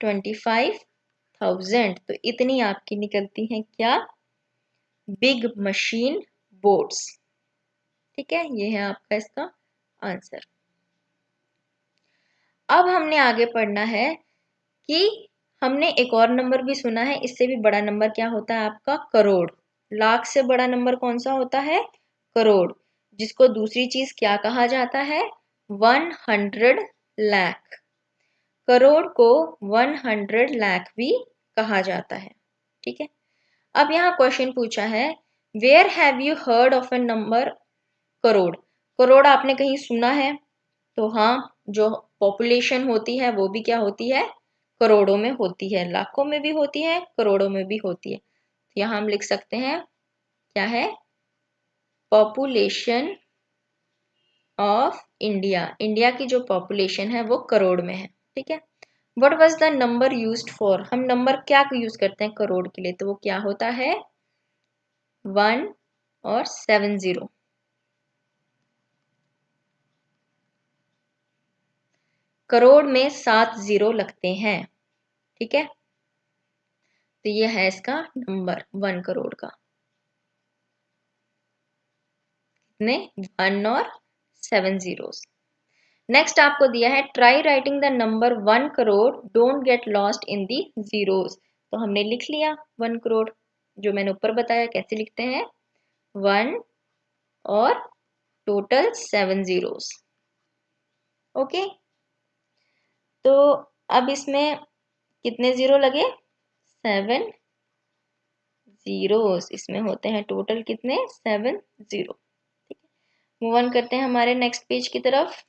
25,000, तो इतनी आपकी निकलती हैं क्या, बिग मशीन बोट्स, ठीक है, ये है आपका इसका आंसर। अब हमने आगे पढ़ना है कि हमने एक और नंबर भी सुना है, इससे भी बड़ा नंबर क्या होता है आपका, करोड़, लाख से बड़ा नंबर कौन सा होता है? करोड़, जिसको दूसरी चीज क्या कहा जाता है? 100 लाख। करोड़ को 100 लाख भी कहा जाता है। ठीक है, अब यहाँ क्वेश्चन पूछा है, where have you heard of a number crore? Crore आपने कहीं सुना है? तो हाँ, जो पॉपुलेशन होती है वो भी क्या होती है? करोड़ों में होती है, लाखों में भी होती है, करोड़ों में भी होती है। यहाँ हम लिख सकते हैं, क्या है? Population of India. इंडिया की जो पॉपुलेशन है वो करोड़ में है। ठीक है, what was the number used for? हम नंबर क्या यूज करते हैं करोड़ के लिए? तो वो क्या होता है? 1 और 7 0। करोड़ में 7 0 लगते हैं। ठीक है, तो ये है इसका नंबर 1 करोड़ का। कितने? 1 और 7 जीरोस। नेक्स्ट आपको दिया है, try writing the number 1 crore, don't get lost in the zeros. तो हमने लिख लिया 1 करोड़, जो मैंने ऊपर बताया कैसे लिखते हैं, 1 और टोटल 7 जीरोस। ओके, तो अब इसमें कितने जीरो लगे? 7 जीरोस। इसमें होते हैं टोटल कितने? 7 जीरो। ठीक है, मूव ऑन करते हैं हमारे नेक्स्ट पेज की तरफ।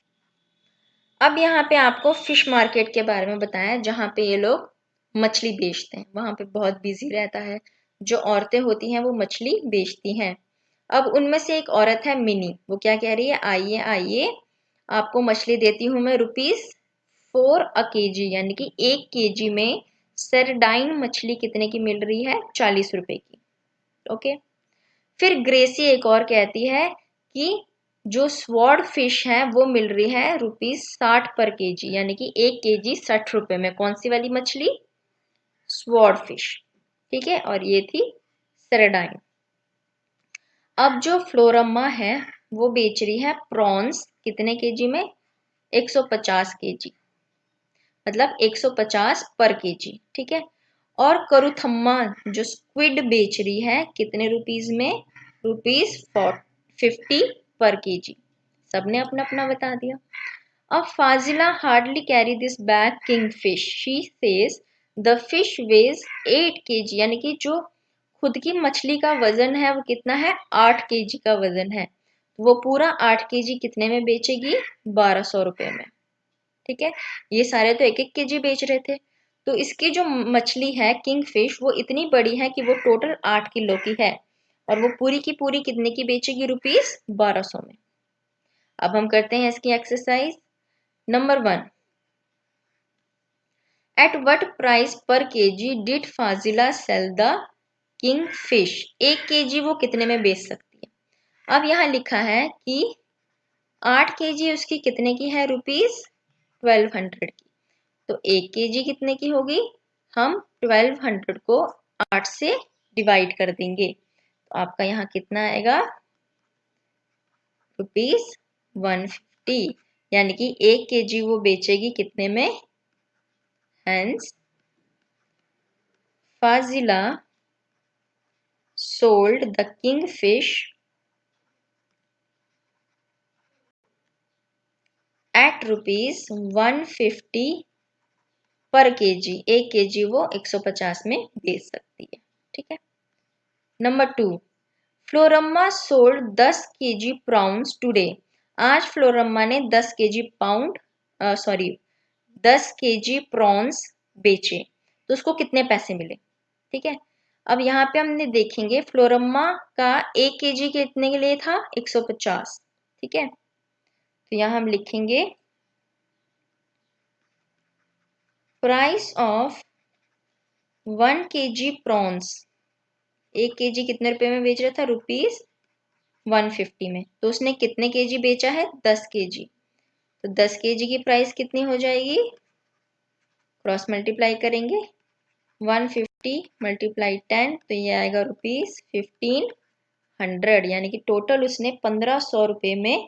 अब यहाँ पे आपको फिश मार्केट के बारे में बताया, जहाँ पे ये लोग मछली बेचते हैं। वहां पे बहुत बिजी रहता है, जो औरतें होती हैं वो मछली बेचती हैं। अब उनमें से एक औरत है मिनी, वो क्या कह रही है, आइए आइए, आपको मछली देती हूँ मैं ₹4 अ केजी, यानी कि 1 केजी में सरडाइन मछली कितने की मिल रही है? 40 रुपए की। ओके, फिर ग्रेसी एक और कहती है कि जो स्वॉर्ड फिश है वो मिल रही है ₹60 पर केजी, यानी कि 1 केजी 60 रुपए में। कौन सी वाली मछली? Sword fish. ठीक है, और ये थी सरडाइन। अब जो फ्लोरम्मा है वो बेच रही है प्रॉन्स कितने केजी में? 150 केजी, मतलब 150 पर केजी। ठीक है, और करुथम्मा जो स्क्विड बेच रही है कितने रुपीज में? ₹50 पर केजी। सबने अपना अपना बता दिया। अब Fazila hardly carry this bag kingfish, she says the fish weighs 8 KG, यानी कि जो खुद की मछली का वजन है वो कितना है? 8 केजी का वजन है। वो पूरा 8 केजी कितने में बेचेगी? 1200 रुपए में। ठीक है, ये सारे तो 1-1 केजी बेच रहे थे। तो इसकी जो मछली है किंगफिश वो इतनी बड़ी है कि वो टोटल 8 किलो की है, और वो पूरी की पूरी कितने की बेचेगी? ₹1200 में। अब हम करते हैं इसकी exercise. Number 1, at what price per KG did Fazila sell the kingfish? 1 KG वो कितने में बेच सकती है? अब यहाँ लिखा है कि 8 केजी उसकी कितने की है? ₹1200 की। तो 1 केजी कितने की होगी? हम 1200 को 8 से डिवाइड कर देंगे, तो आपका यहाँ कितना आएगा? ₹150, यानी कि 1 केजी वो बेचेगी कितने में? Hence, Fazila sold the kingfish at ₹150 पर केजी। 1 केजी वो 150 में बेच सकती है। ठीक है, number 2, Floramma sold 10 KG prawns today. आज फ्लोरम्मा ने 10 केजी सॉरी 10 केजी प्रॉन्स बेचे, तो उसको कितने पैसे मिले? ठीक है, अब यहाँ पे हमने देखेंगे फ्लोरम्मा का 1 केजी कितने के लिए था? 150। ठीक है, तो यहाँ हम लिखेंगे price of 1 KG prawns. 1 KG कितने रुपए में बेच रहा था? ₹150 में। तो उसने कितने केजी बेचा है? 10 केजी। तो 10 केजी की प्राइस कितनी हो जाएगी? क्रॉस मल्टीप्लाई करेंगे, 150 मल्टीप्लाई 10, तो ये आएगा ₹1500, यानी कि टोटल उसने 1500 रुपए में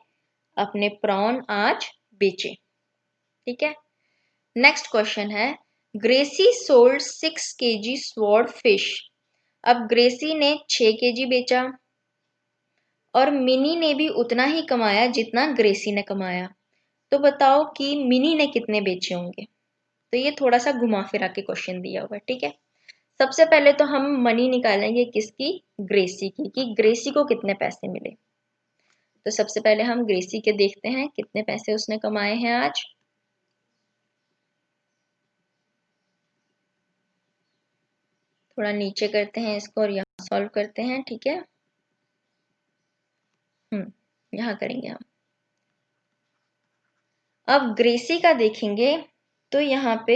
अपने प्रॉन आज बेचे। ठीक है, नेक्स्ट क्वेश्चन है, Gracy sold 6 KG sword fish. अब ग्रेसी ने 6 केजी बेचा और मिनी ने भी उतना ही कमाया जितना ग्रेसी ने कमाया। तो बताओ कि मिनी ने कितने बेचे होंगे। तो ये थोड़ा सा घुमा फिरा के क्वेश्चन दिया हुआ है, ठीक है। सबसे पहले तो हम मनी निकालेंगे किसकी, ग्रेसी की, कि ग्रेसी को कितने पैसे मिले। तो सबसे पहले हम ग्रेसी के देखते हैं कितने पैसे उसने कमाए हैं आज। थोड़ा नीचे करते हैं इसको और यहाँ सॉल्व करते हैं, ठीक है। यहाँ करेंगे हम। अब ग्रेसी का देखेंगे तो यहाँ पे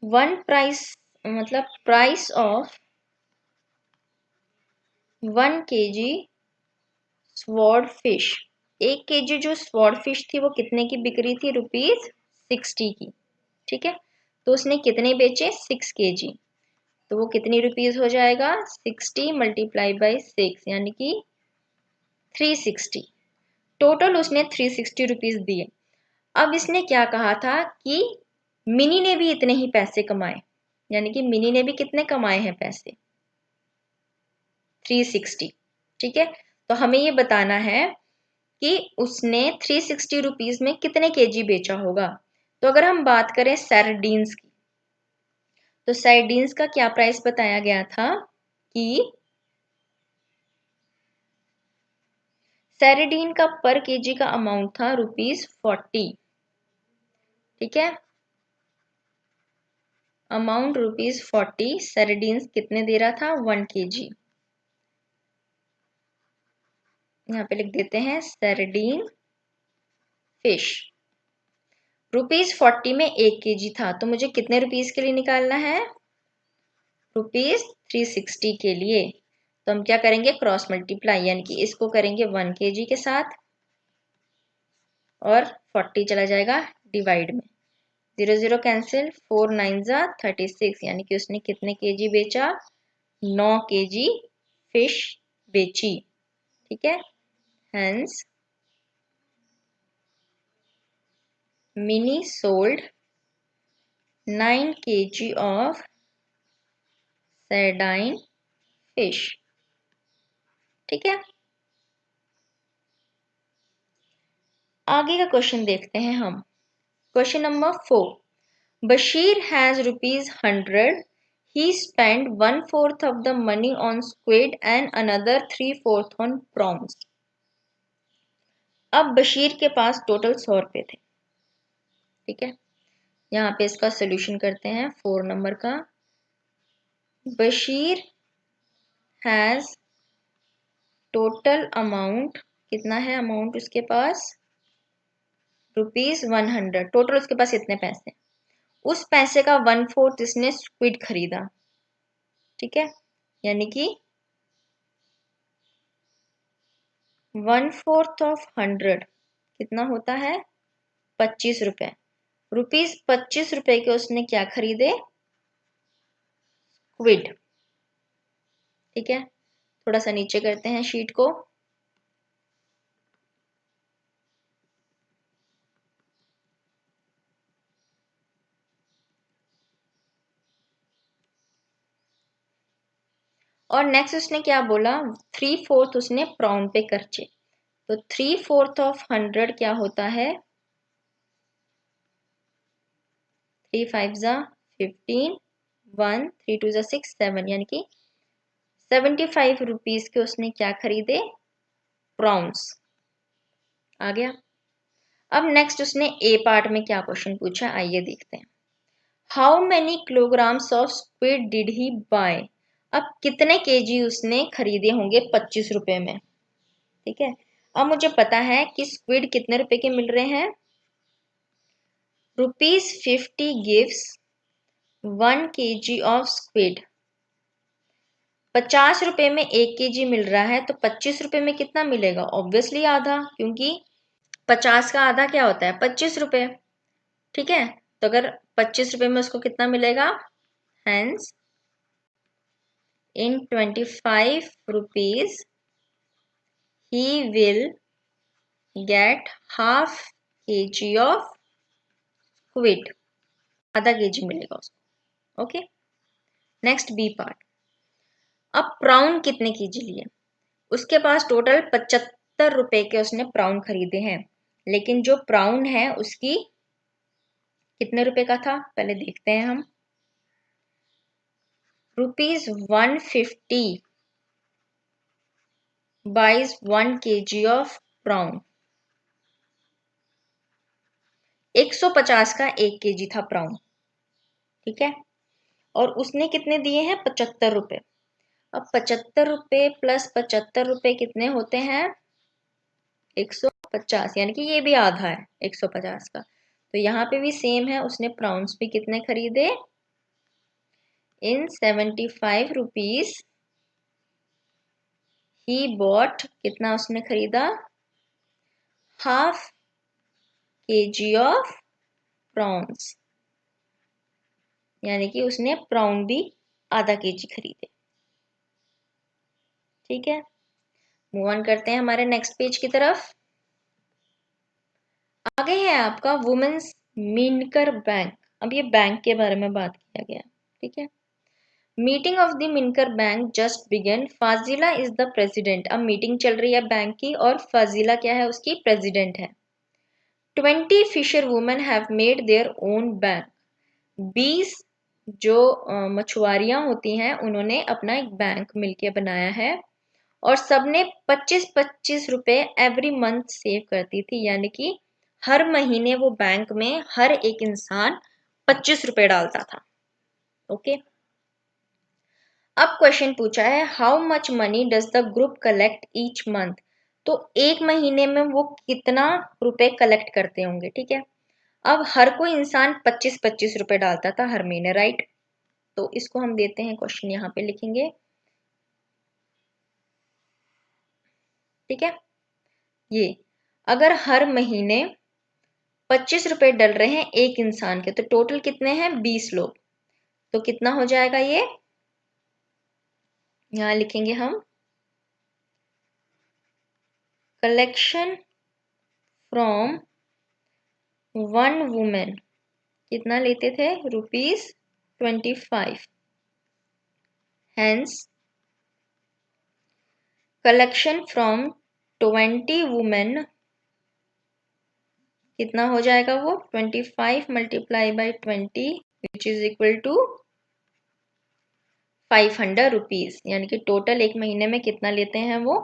वन प्राइस मतलब price of 1 KG sword fish, 1 KG जो स्वॉर्ड फिश थी वो कितने की बिक रही थी, ₹60 की, ठीक है। तो उसने कितने बेचे, 6 केजी। तो वो कितनी रुपीज हो जाएगा, 60 मल्टीप्लाई बाई 6 यानी कि 360। टोटल उसने 360 रुपीज दिए। अब इसने क्या कहा था कि मिनी ने भी इतने ही पैसे कमाए, यानी कि मिनी ने भी कितने कमाए हैं पैसे, 360, ठीक है। तो हमें ये बताना है कि उसने 360 रुपीज में कितने केजी बेचा होगा। तो अगर हम बात करें सैरडीन्स की, तो सैरडीन्स का क्या प्राइस बताया गया था कि सैरडीन का पर केजी का अमाउंट था ₹40, ठीक है। अमाउंट ₹40, सैरडीन्स कितने दे रहा था, 1 केजी। यहाँ पे लिख देते हैं सैरडीन फिश, ₹40 में 1 केजी था। तो मुझे कितने रुपीस के लिए निकालना है, ₹360 के लिए। तो हम क्या करेंगे, क्रॉस मल्टीप्लाई, यानी कि इसको करेंगे 1 केजी के साथ और 40 चला जाएगा डिवाइड में, 0 0 कैंसिल, 4 9 जा 36, यानी कि उसने कितने केजी बेचा, 9 केजी फिश बेची, ठीक है। Hence Mini sold 9 KG of sardine fish, ठीक है। आगे का क्वेश्चन देखते हैं हम। Question number 4, Bashir has ₹100, he spent 1/4 of the money on squid and another 3/4 on prawns। अब बशीर के पास टोटल 100 रुपए थे, ठीक है। यहाँ पे इसका सोल्यूशन करते हैं 4 नंबर का। बशीर हैज टोटल अमाउंट, कितना है अमाउंट उसके पास, ₹100। टोटल उसके पास इतने पैसे, उस पैसे का 1/4 इसने स्क्विड खरीदा, ठीक है। यानी कि 1/4 ऑफ 100 कितना होता है, 25 रुपए। ₹25 के उसने क्या खरीदे, स्क्विड, ठीक है। थोड़ा सा नीचे करते हैं शीट को। और नेक्स्ट उसने क्या बोला, 3/4 उसने प्रॉन पे खर्चे। तो 3/4 ऑफ 100 क्या होता है, 3 5 जा 15, 1 3 2 जा 6 7, यानी कि 75 रुपीज के उसने क्या खरीदे, प्रॉन्स। आ गया। अब नेक्स्ट उसने ए पार्ट में क्या क्वेश्चन पूछा, आइए देखते हैं। How many kilograms of squid did he buy. अब कितने केजी उसने खरीदे होंगे 25 रुपए में, ठीक है। अब मुझे पता है कि स्क्विड कितने रुपए के मिल रहे हैं, ₹50 गिव्स 1 केजी ऑफ स्क्विड। 50 रुपए में 1 केजी मिल रहा है, तो 25 रुपए में कितना मिलेगा, ऑब्वियसली आधा, क्योंकि 50 का आधा क्या होता है, 25 रुपए, ठीक है। तो अगर 25 रुपए में उसको कितना मिलेगा, hence in 25 rupees he will get half kg of squid, आधा केजी मिलेगा उसको, ओके। नेक्स्ट बी पार्ट, अब प्राउन कितने केजी लिए? उसके पास टोटल 75 रुपए के उसने प्राउन खरीदे हैं, लेकिन जो प्राउन है उसकी कितने रुपए का था पहले देखते हैं हम। ₹150 buys 1 kg ऑफ प्राउन। 150 का 1 केजी था प्राउन, ठीक है, और उसने कितने दिए हैं? 75 रुपए। अब 75 रुपए प्लस 75 रुपए कितने होते हैं? 150, यानी कि ये भी आधा है 150 का। तो यहाँ पे भी सेम है, उसने प्राउन्स भी कितने खरीदे? इन 75 रुपीज ही बॉट, कितना उसने खरीदा? हाफ केजी ऑफ प्रॉन्स, यानी कि उसने प्राउन भी आधा केजी खरीदे। ठीक है, मूव ऑन करते हैं हमारे नेक्स्ट पेज की तरफ। आगे है आपका वुमेन्स मिनकर बैंक। अब ये बैंक के बारे में बात किया गया, ठीक है। मीटिंग ऑफ द मिनकर bank just begun, Fazila is the president. अब मीटिंग चल रही है बैंक की और फाजिला क्या है? उसकी प्रेसिडेंट है। 20 fisherwomen have made their own bank. 20 जो मछुआरियां होती हैं उन्होंने अपना एक बैंक मिलके बनाया है, और सबने 25-25 रुपए एवरी मंथ सेव करती थी, यानी कि हर महीने वो बैंक में हर एक इंसान 25 रुपए डालता था। ओके, अब क्वेश्चन पूछा है how much money does the group collect each month. तो एक महीने में वो कितना रुपए कलेक्ट करते होंगे, ठीक है। अब हर कोई इंसान 25-25 रुपए डालता था हर महीने, राइट। तो इसको हम देते हैं क्वेश्चन, यहाँ पे लिखेंगे, ठीक है। ये अगर हर महीने 25 रुपए डल रहे हैं एक इंसान के, तो टोटल कितने हैं? 20 लोग। तो कितना हो जाएगा ये? यहां लिखेंगे हम, कलेक्शन फ्रॉम वन वुमेन कितना लेते थे? ₹25। हेंस कलेक्शन फ्रॉम 20 वुमेन कितना हो जाएगा? वो 25 multiply by 20 which is equal to 500 rupees, यानी कि टोटल एक महीने में कितना लेते हैं वो?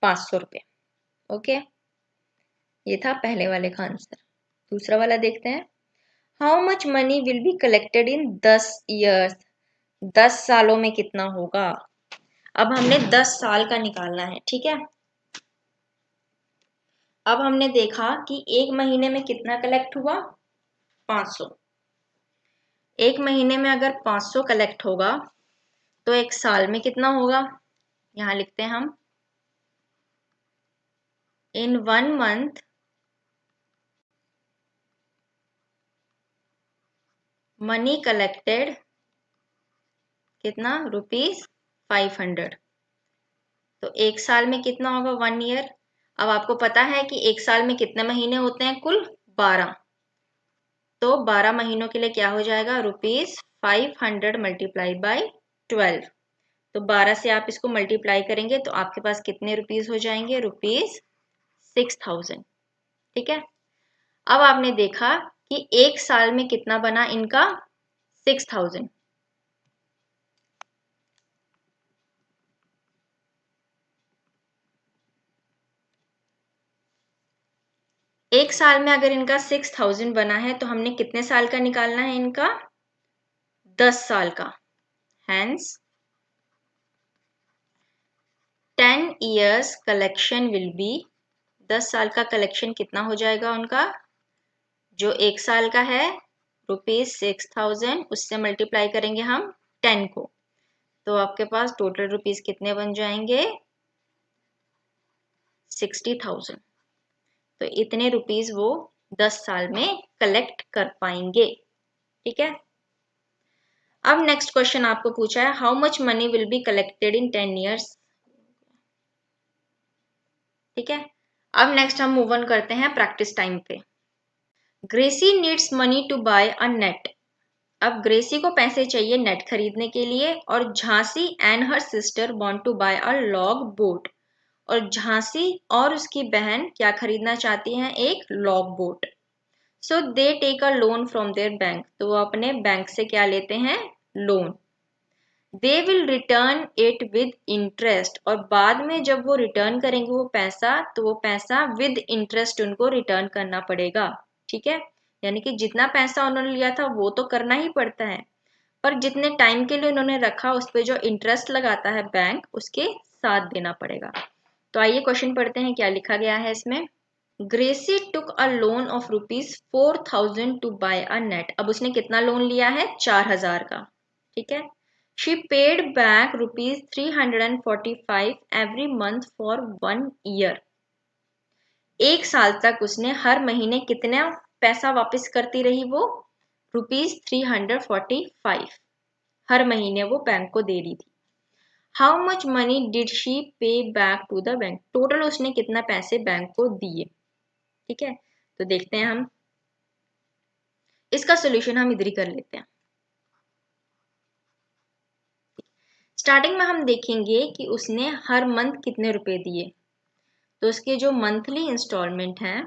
500 रुपये। ओके, ये था पहले वाले का आंसर। दूसरा वाला देखते हैं, how much money will be collected in 10 years. 10 सालों में कितना होगा? अब हमने 10 साल का निकालना है, ठीक है। अब हमने देखा कि एक महीने में कितना कलेक्ट हुआ? 500। एक महीने में अगर 500 कलेक्ट होगा तो एक साल में कितना होगा? यहां लिखते हैं हम, इन 1 मंथ मनी कलेक्टेड कितना? ₹500। तो एक साल में कितना होगा? 1 ईयर। अब आपको पता है कि एक साल में कितने महीने होते हैं? कुल 12। तो 12 महीनों के लिए क्या हो जाएगा? ₹500 मल्टीप्लाई बाई 12। तो 12 से आप इसको मल्टीप्लाई करेंगे तो आपके पास कितने रुपीज हो जाएंगे? ₹6000। ठीक है, अब आपने देखा कि एक साल में कितना बना इनका? 6000। एक साल में अगर इनका 6000 बना है तो हमने कितने साल का निकालना है इनका? 10 साल का। Hence 10 years collection will be, 10 साल का कलेक्शन कितना हो जाएगा उनका? जो एक साल का है ₹6000, उससे मल्टीप्लाई करेंगे हम 10 को, तो आपके पास टोटल रुपीज कितने बन जाएंगे? 60,000। तो इतने रुपीज वो 10 साल में कलेक्ट कर पाएंगे। ठीक है, अब नेक्स्ट क्वेश्चन आपको पूछा है how much money will be collected in 10 years. ठीक है, अब नेक्स्ट हम मूव ऑन करते हैं प्रैक्टिस टाइम पे। Gracy needs money to buy a net. अब ग्रेसी को पैसे चाहिए नेट खरीदने के लिए और Jhansi and her sister want to buy a log boat. और झांसी और उसकी बहन क्या खरीदना चाहती हैं? एक log boat. So they take a loan from their bank, तो वो अपने बैंक से क्या लेते हैं? Loan. They will return it with interest, और बाद में जब वो रिटर्न करेंगे वो पैसा, तो वो पैसा विद इंटरेस्ट उनको रिटर्न करना पड़ेगा। ठीक है, यानी कि जितना पैसा उन्होंने लिया था वो तो करना ही पड़ता है, पर जितने टाइम के लिए उन्होंने रखा उस पर जो इंटरेस्ट लगाता है बैंक, उसके साथ देना पड़ेगा। तो आइए क्वेश्चन पढ़ते हैं, क्या लिखा गया है इसमें। Gracy took a loan of ₹4,000 to buy a net. अब उसने कितना लोन लिया है? 4,000 का। ठीक है। She paid back ₹345 every month for 1 year. एक साल तक उसने हर महीने कितना पैसा वापस करती रही? वो ₹345 हर महीने वो बैंक को दे रही थी। How much money did she pay back to the bank? Total उसने कितना पैसे बैंक को दिए? ठीक है, तो देखते हैं हम इसका सोल्यूशन, हम इधर ही कर लेते हैं। स्टार्टिंग में हम देखेंगे कि उसने हर मंथ कितने रुपए दिए, तो उसके जो मंथली इंस्टॉलमेंट है,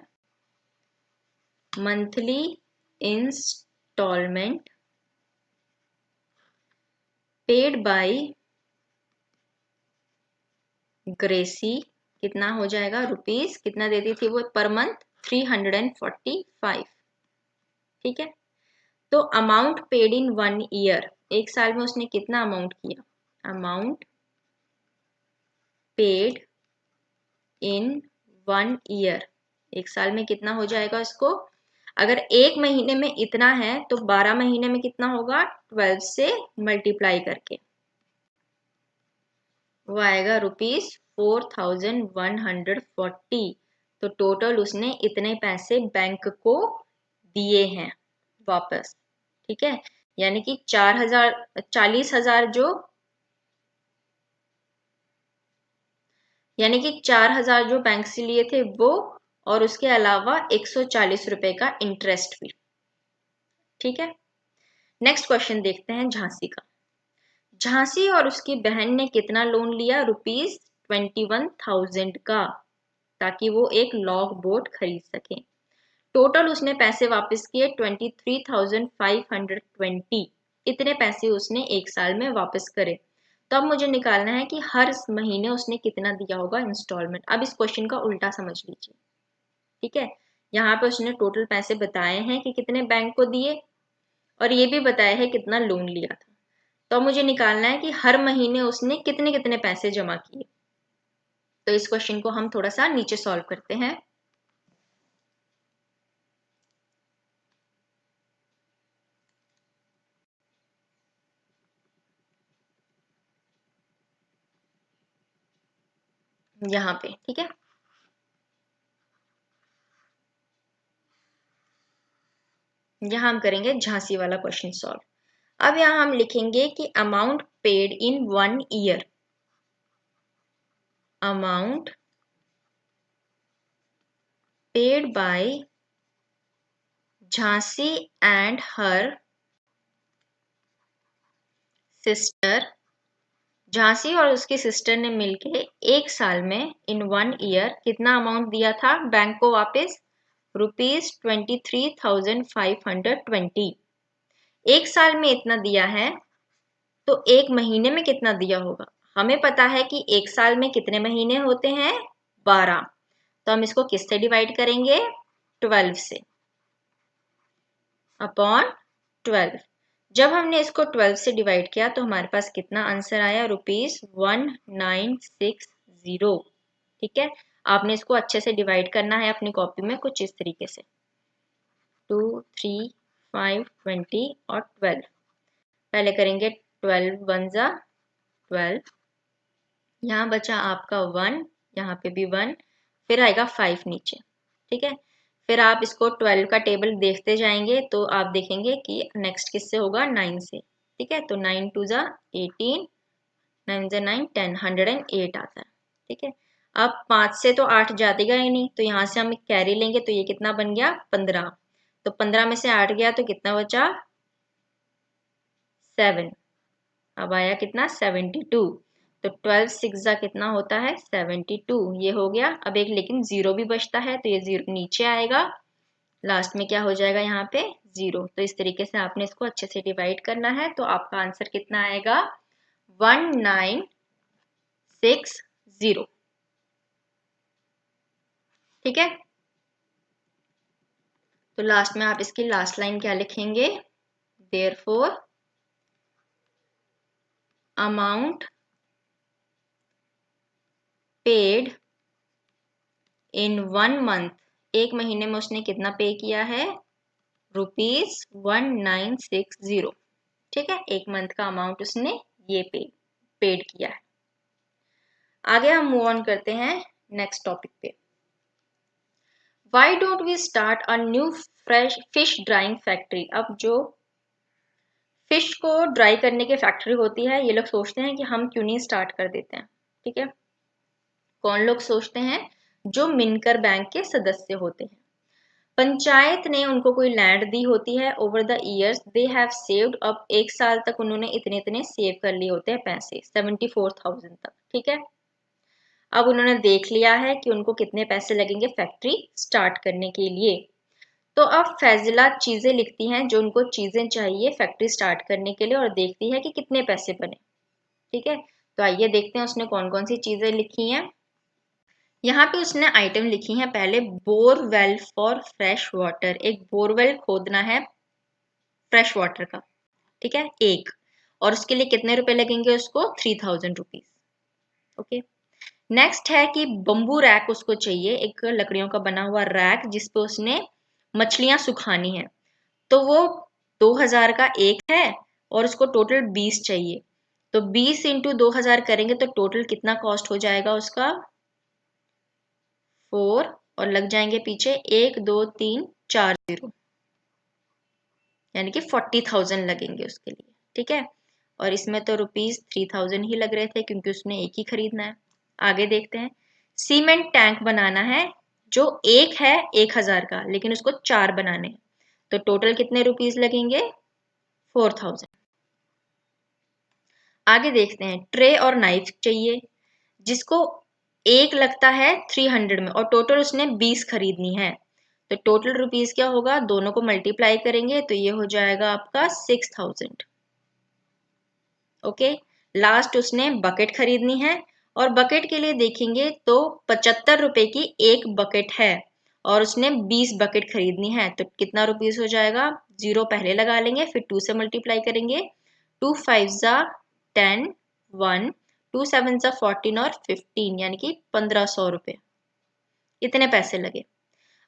monthly instalment paid by Gracy कितना हो जाएगा? रुपीस कितना देती थी वो पर मंथ? 345। ठीक है, तो अमाउंट पेड इन 1 ईयर, एक साल में उसने कितना अमाउंट किया? अमाउंट पेड इन 1 ईयर, एक साल में कितना हो जाएगा उसको? अगर एक महीने में इतना है तो 12 महीने में कितना होगा? 12 से मल्टीप्लाई करके वो आएगा ₹4,140। तो टोटल उसने इतने पैसे बैंक को दिए हैं वापस। ठीक है, यानी कि 40,000 जो, यानी कि 4,000 जो बैंक से लिए थे वो, और उसके अलावा 140 रुपए का इंटरेस्ट भी। ठीक है, नेक्स्ट क्वेश्चन देखते हैं झांसी का। झांसी और उसकी बहन ने कितना लोन लिया? ₹21,000 का, ताकि वो एक लॉग बोट खरीद सके। टोटल उसने पैसे वापस किए 23,520। इतने पैसे उसने एक साल में वापस करे। तो अब मुझे निकालना है कि हर महीने उसने कितना दिया होगा इंस्टॉलमेंट। अब इस क्वेश्चन का उल्टा समझ लीजिए। ठीक है, यहाँ पे उसने टोटल पैसे बताए हैं कि कितने बैंक को दिए, और ये भी बताया है कितना लोन लिया था। तो मुझे निकालना है कि हर महीने उसने कितने कितने पैसे जमा किए। तो इस क्वेश्चन को हम थोड़ा सा नीचे सॉल्व करते हैं। यहाँ पे ठीक है, यहाँ हम करेंगे झांसी वाला क्वेश्चन सॉल्व। अब यहाँ हम लिखेंगे कि amount paid in 1 year, amount paid by Jhansi and her sister. Jhansi और उसकी सिस्टर ने मिलके एक साल में इन 1 ईयर कितना अमाउंट दिया था बैंक को वापस? ₹23,520। एक साल में इतना दिया है, तो एक महीने में कितना दिया होगा? हमें पता है कि एक साल में कितने महीने होते हैं? 12। तो हम इसको किससे डिवाइड करेंगे? 12 से, अपॉन 12। जब हमने इसको 12 से डिवाइड किया तो हमारे पास कितना आंसर आया? ₹1960। ठीक है, आपने इसको अच्छे से डिवाइड करना है अपनी कॉपी में कुछ इस तरीके से, 2, 3, 5, 20 और 12। पहले करेंगे 12 वन जा 12, यहाँ बचा आपका 1, यहाँ पे भी 1, फिर आएगा 5 नीचे। ठीक है, फिर आप इसको 12 का टेबल देखते जाएंगे तो आप देखेंगे कि नेक्स्ट किससे होगा? 9 से। ठीक है, तो 9 2 जा 18, 9 जा 9, 10, 108 आता है। ठीक है, अब 5 से तो 8 जाएगा ही नहीं, तो यहाँ से हम कैरी लेंगे, तो ये कितना बन गया? 15। तो 15 में से 8 गया तो कितना बचा? 7, अब आया कितना 72, तो 12 6 कितना होता है 72, ये हो गया। अब एक लेकिन जीरो भी बचता है तो ये जीरो नीचे आएगा, लास्ट में क्या हो जाएगा यहाँ पे जीरो। तो इस तरीके से आपने इसको अच्छे से डिवाइड करना है, तो आपका आंसर कितना आएगा 1960। ठीक है, तो लास्ट में आप इसकी लास्ट लाइन क्या लिखेंगे, therefore amount paid in 1 month, एक महीने में उसने कितना पे किया है ₹1960। ठीक है, एक मंथ का अमाउंट उसने ये पेड किया है। आगे हम मूव ऑन करते हैं नेक्स्ट टॉपिक पे। Why don't we start a new fresh fish drying factory? अब जो फिश को ड्राई करने की फैक्ट्री होती है, ये लोग सोचते हैं कि हम क्यों नहीं स्टार्ट कर देते हैं। ठीक है, कौन लोग सोचते हैं, जो मिनकर बैंक के सदस्य होते हैं। पंचायत ने उनको कोई लैंड दी होती है, over the years they have saved, अब एक साल तक उन्होंने इतने इतने सेव कर लिए होते हैं पैसे 74,000 तक। ठीक है, अब उन्होंने देख लिया है कि उनको कितने पैसे लगेंगे फैक्ट्री स्टार्ट करने के लिए, तो अब फैजिला चीजें लिखती हैं जो उनको चीजें चाहिए फैक्ट्री स्टार्ट करने के लिए, और देखती है कि कितने पैसे बने। ठीक है, तो आइए देखते हैं उसने कौन कौन सी चीजें लिखी हैं। यहाँ पे उसने आइटम लिखी है, पहले बोरवेल फॉर फ्रेश वाटर, एक बोरवेल खोदना है फ्रेश वाटर का। ठीक है, एक, और उसके लिए कितने रुपए लगेंगे उसको 3000 रुपीज। ओके, नेक्स्ट है कि बम्बू रैक उसको चाहिए, एक लकड़ियों का बना हुआ रैक जिसपे उसने मछलियां सुखानी है, तो वो 2000 का एक है और उसको टोटल 20 चाहिए, तो 20 इंटू 2000 करेंगे तो टोटल कितना कॉस्ट हो जाएगा उसका 4, और लग जाएंगे पीछे 1 2 3 4 0, यानी कि 40,000 लगेंगे उसके लिए। ठीक है, और इसमें तो ₹3000 ही लग रहे थे क्योंकि उसने एक ही खरीदना है। आगे देखते हैं, सीमेंट टैंक बनाना है जो एक है 1000 का, लेकिन उसको 4 बनाने हैं, तो टोटल कितने रुपीस लगेंगे 4000। आगे देखते हैं, ट्रे और नाइफ चाहिए जिसको एक लगता है 300 में, और टोटल उसने 20 खरीदनी है, तो टोटल रुपीस क्या होगा, दोनों को मल्टीप्लाई करेंगे तो ये हो जाएगा आपका 6000। ओके, लास्ट उसने बकेट खरीदनी है, और बकेट के लिए देखेंगे तो 75 रुपए की एक बकेट है, और उसने 20 बकेट खरीदनी है, तो कितना रुपीस हो जाएगा, 0 पहले लगा लेंगे फिर 2 से मल्टीप्लाई करेंगे, 2 5 जा 10, 1, 2 7 जा 14 और 15, यानी कि 1500 रुपए, इतने पैसे लगे।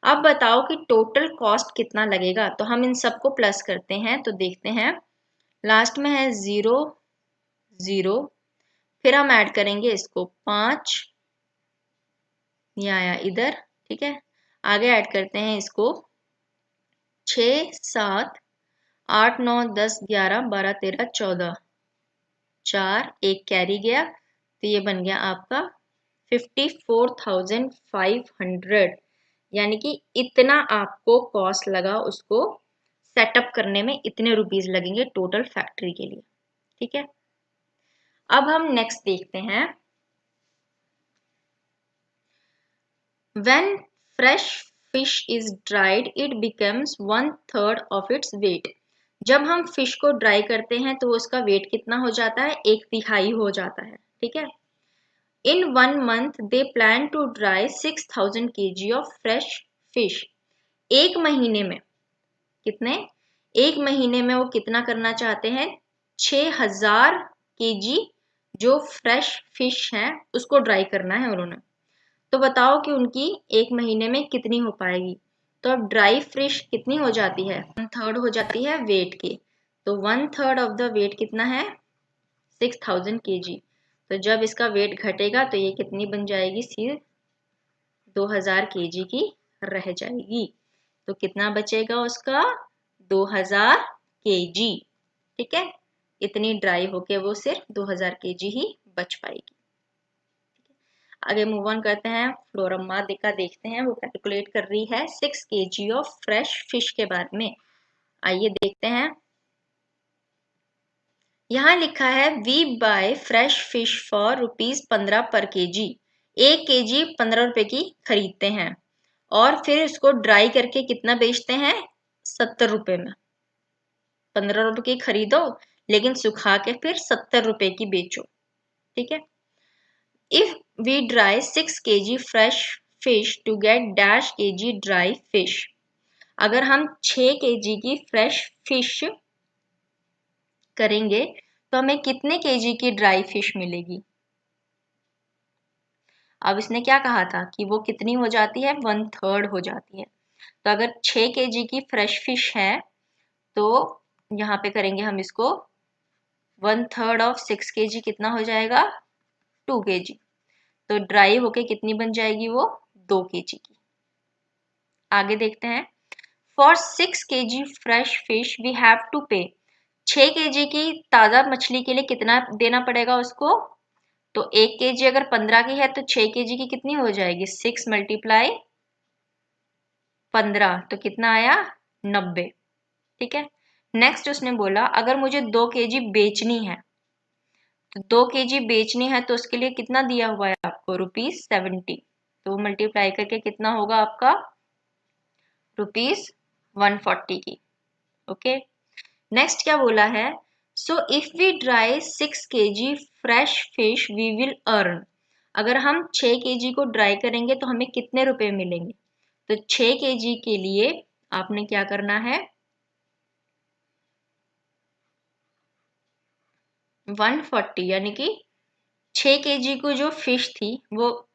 अब बताओ कि टोटल कॉस्ट कितना लगेगा, तो हम इन सबको प्लस करते हैं, तो देखते हैं लास्ट में है 0 0, फिर हम ऐड करेंगे इसको 5, ये आया इधर। ठीक है, आगे ऐड करते हैं इसको 6 7 8 9 10 11 12 13 14, 4 एक कैरी गया, तो ये बन गया आपका 54,500, यानी कि इतना आपको कॉस्ट लगा उसको सेटअप करने में, इतने रुपीस लगेंगे टोटल फैक्ट्री के लिए। ठीक है, अब हम नेक्स्ट देखते हैं, When fresh fish is dried, it becomes 1/3 of its weight. जब हम फिश को ड्राई करते हैं तो उसका वेट कितना हो जाता है, 1/3 हो जाता है। ठीक है, इन 1 month they plan to dry 6000 kg of fresh fish. एक महीने में कितने, एक महीने में वो कितना करना चाहते हैं, 6000 kg जो फ्रेश फिश है उसको ड्राई करना है उन्होंने। तो बताओ कि उनकी एक महीने में कितनी हो पाएगी, तो अब ड्राई फिश कितनी हो जाती है, 1/3 हो जाती है वेट की, तो 1/3 ऑफ द वेट कितना है 6000 kg, तो जब इसका वेट घटेगा तो ये कितनी बन जाएगी, सिर्फ 2000 kg की रह जाएगी, तो कितना बचेगा उसका 2000 kg। ठीक है, इतनी ड्राई होके वो सिर्फ 2000 kg ही बच पाएगी। आगे मूव ऑन करते हैं, फ्लोरम्मा का देखते हैं, वो कैलकुलेट कर रही है 6 kg ऑफ फ्रेश फिश के बारे में। आइए देखते हैं, यहाँ लिखा है we buy fresh fish for ₹15 per KG. 1 KG 15 रुपए की खरीदते हैं और फिर इसको ड्राई करके कितना बेचते हैं? 70 रुपए में। 15 रुपए की खरीदो लेकिन सुखा के फिर 70 रुपए की बेचो। ठीक है। If we dry 6 KG fresh fish to get dash KG dry fish. अगर हम 6 केजी की फ्रेश फिश करेंगे तो हमें कितने केजी की ड्राई फिश मिलेगी? अब इसने क्या कहा था कि वो कितनी हो जाती है? 1/3 हो जाती है। तो अगर 6 केजी की फ्रेश फिश है तो यहाँ पे करेंगे हम इसको 1/3 ऑफ 6 केजी कितना हो जाएगा? 2 केजी। तो ड्राई होके कितनी बन जाएगी वो? 2 केजी की। आगे देखते हैं। For 6 KG fresh fish we have to pay. 6 KG की ताज़ा मछली के लिए कितना देना पड़ेगा उसको? तो 1 केजी अगर 15 की है तो 6 केजी की कितनी हो जाएगी? 6 मल्टीप्लाई 15 तो कितना आया? 90। ठीक है। नेक्स्ट उसने बोला अगर मुझे 2 केजी बेचनी है तो 2 केजी बेचनी है तो उसके लिए कितना दिया हुआ है आपको? ₹70। तो मल्टीप्लाई करके कितना होगा आपका? ₹140 की। ओके। नेक्स्ट क्या बोला है? So if we dry 6 KG fresh fish we will earn. अगर हम 6 केजी को ड्राई करेंगे तो हमें कितने रुपए मिलेंगे? तो 6 केजी के लिए आपने क्या करना है? 140 यानी कि 6 केजी को जो फिश थी वो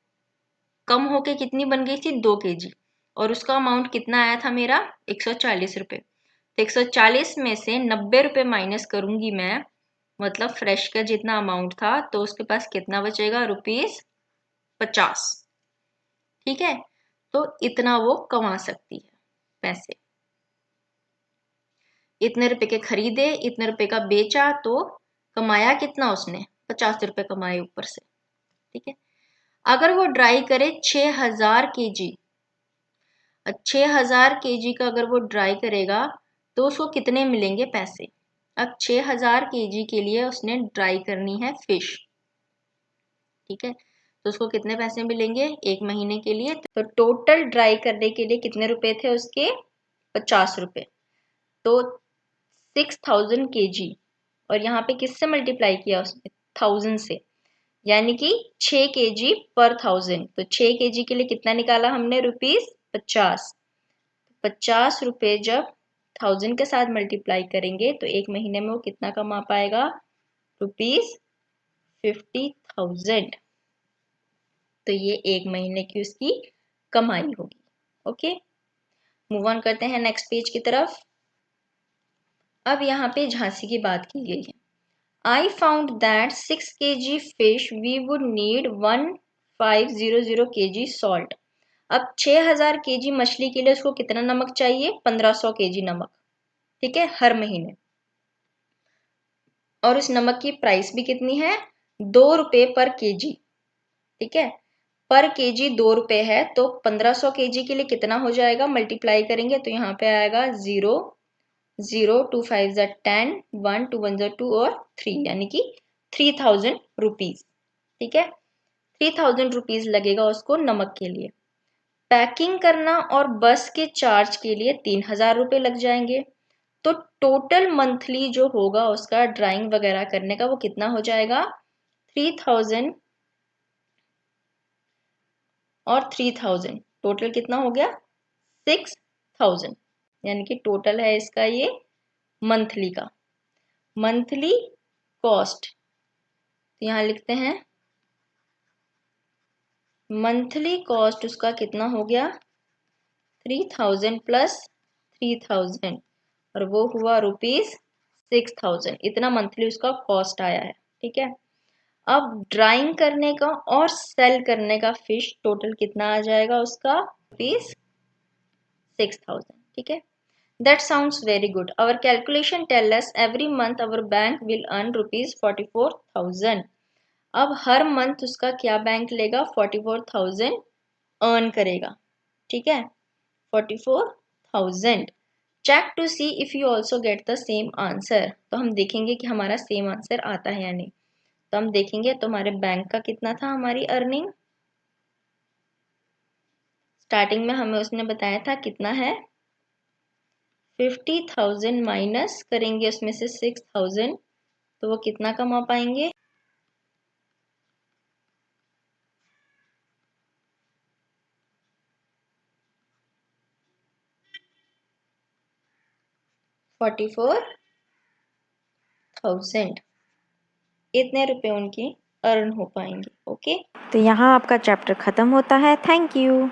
कम होके कितनी बन गई थी? 2 केजी। और उसका अमाउंट कितना आया था मेरा? 140 रुपए। तो 140 में से 90 रुपए माइनस करूंगी मैं, मतलब फ्रेश का जितना अमाउंट था तो उसके पास कितना बचेगा? ₹50। ठीक है। तो इतना वो कमा सकती है पैसे। इतने रुपए के खरीदे, इतने रुपए का बेचा तो कमाया कितना उसने? 50 रुपए कमाए ऊपर से। ठीक है। अगर वो ड्राई करे 6000 केजी, 6000 केजी का अगर वो ड्राई करेगा तो उसको कितने मिलेंगे पैसे? अब 6000 केजी के लिए उसने ड्राई करनी है फिश। ठीक है। तो उसको कितने पैसे मिलेंगे 1 महीने के लिए? तो टोटल ड्राई करने के लिए कितने रुपए थे उसके? 50 रुपए। तो 6000 केजी और यहाँ पे किससे मल्टीप्लाई किया उसने? 1000 से। यानी कि 6 केजी पर 1000। तो 6 केजी के लिए कितना निकाला हमने? ₹50। 50 रुपए जब 1000 के साथ मल्टीप्लाई करेंगे तो 1 महीने में वो कितना कमा पाएगा? ₹50,000। तो ये 1 महीने की उसकी कमाई होगी। ओके। मूव ऑन करते हैं नेक्स्ट पेज की तरफ। अब यहाँ पे झांसी की बात की गई है। I found that 6 kg fish we would need 1500 kg salt. अब 6000 केजी मछली के लिए उसको कितना नमक चाहिए? 1500 केजी नमक। ठीक है, हर महीने। और उस नमक की प्राइस भी कितनी है? 2 रुपए पर केजी। ठीक है, पर केजी 2 रुपए है तो 1500 केजी के लिए कितना हो जाएगा? मल्टीप्लाई करेंगे तो यहाँ पे आएगा 0 0 2 5 10 1 2 1 2 और 3 यानी कि 3000 रुपीज। ठीक है, 3000 रुपीज लगेगा उसको नमक के लिए। पैकिंग करना और बस के चार्ज के लिए 3000 रुपये लग जाएंगे। तो टोटल मंथली जो होगा उसका ड्राइंग वगैरह करने का वो कितना हो जाएगा? 3000 और 3000 टोटल कितना हो गया? 6000। यानी कि टोटल है इसका ये मंथली का। मंथली कॉस्ट तो यहाँ लिखते हैं मंथली कॉस्ट उसका कितना हो गया? 3000 प्लस 3000 और वो हुआ ₹6000। इतना मंथली उसका कॉस्ट आया है। ठीक है, अब ड्राइंग करने का और सेल करने का फिश टोटल कितना आ जाएगा उसका? ₹6000। ठीक है, that sounds very good. Our calculation tell us every month our bank will earn ₹44,000. अब हर मंथ उसका क्या बैंक लेगा? 44,000 अर्न करेगा। ठीक है, 44,000 check to see if you also get the same answer. तो हम देखेंगे कि हमारा सेम आंसर आता है या नहीं। तो हम देखेंगे तो हमारे बैंक का कितना था हमारी अर्निंग। स्टार्टिंग में हमें उसने बताया था कितना है 50,000 माइनस करेंगे उसमें से 6,000 तो वो कितना कमा पाएंगे 44,000 इतने रुपए उनकी अर्न हो पाएंगे। ओके, तो यहाँ आपका चैप्टर खत्म होता है। Thank you.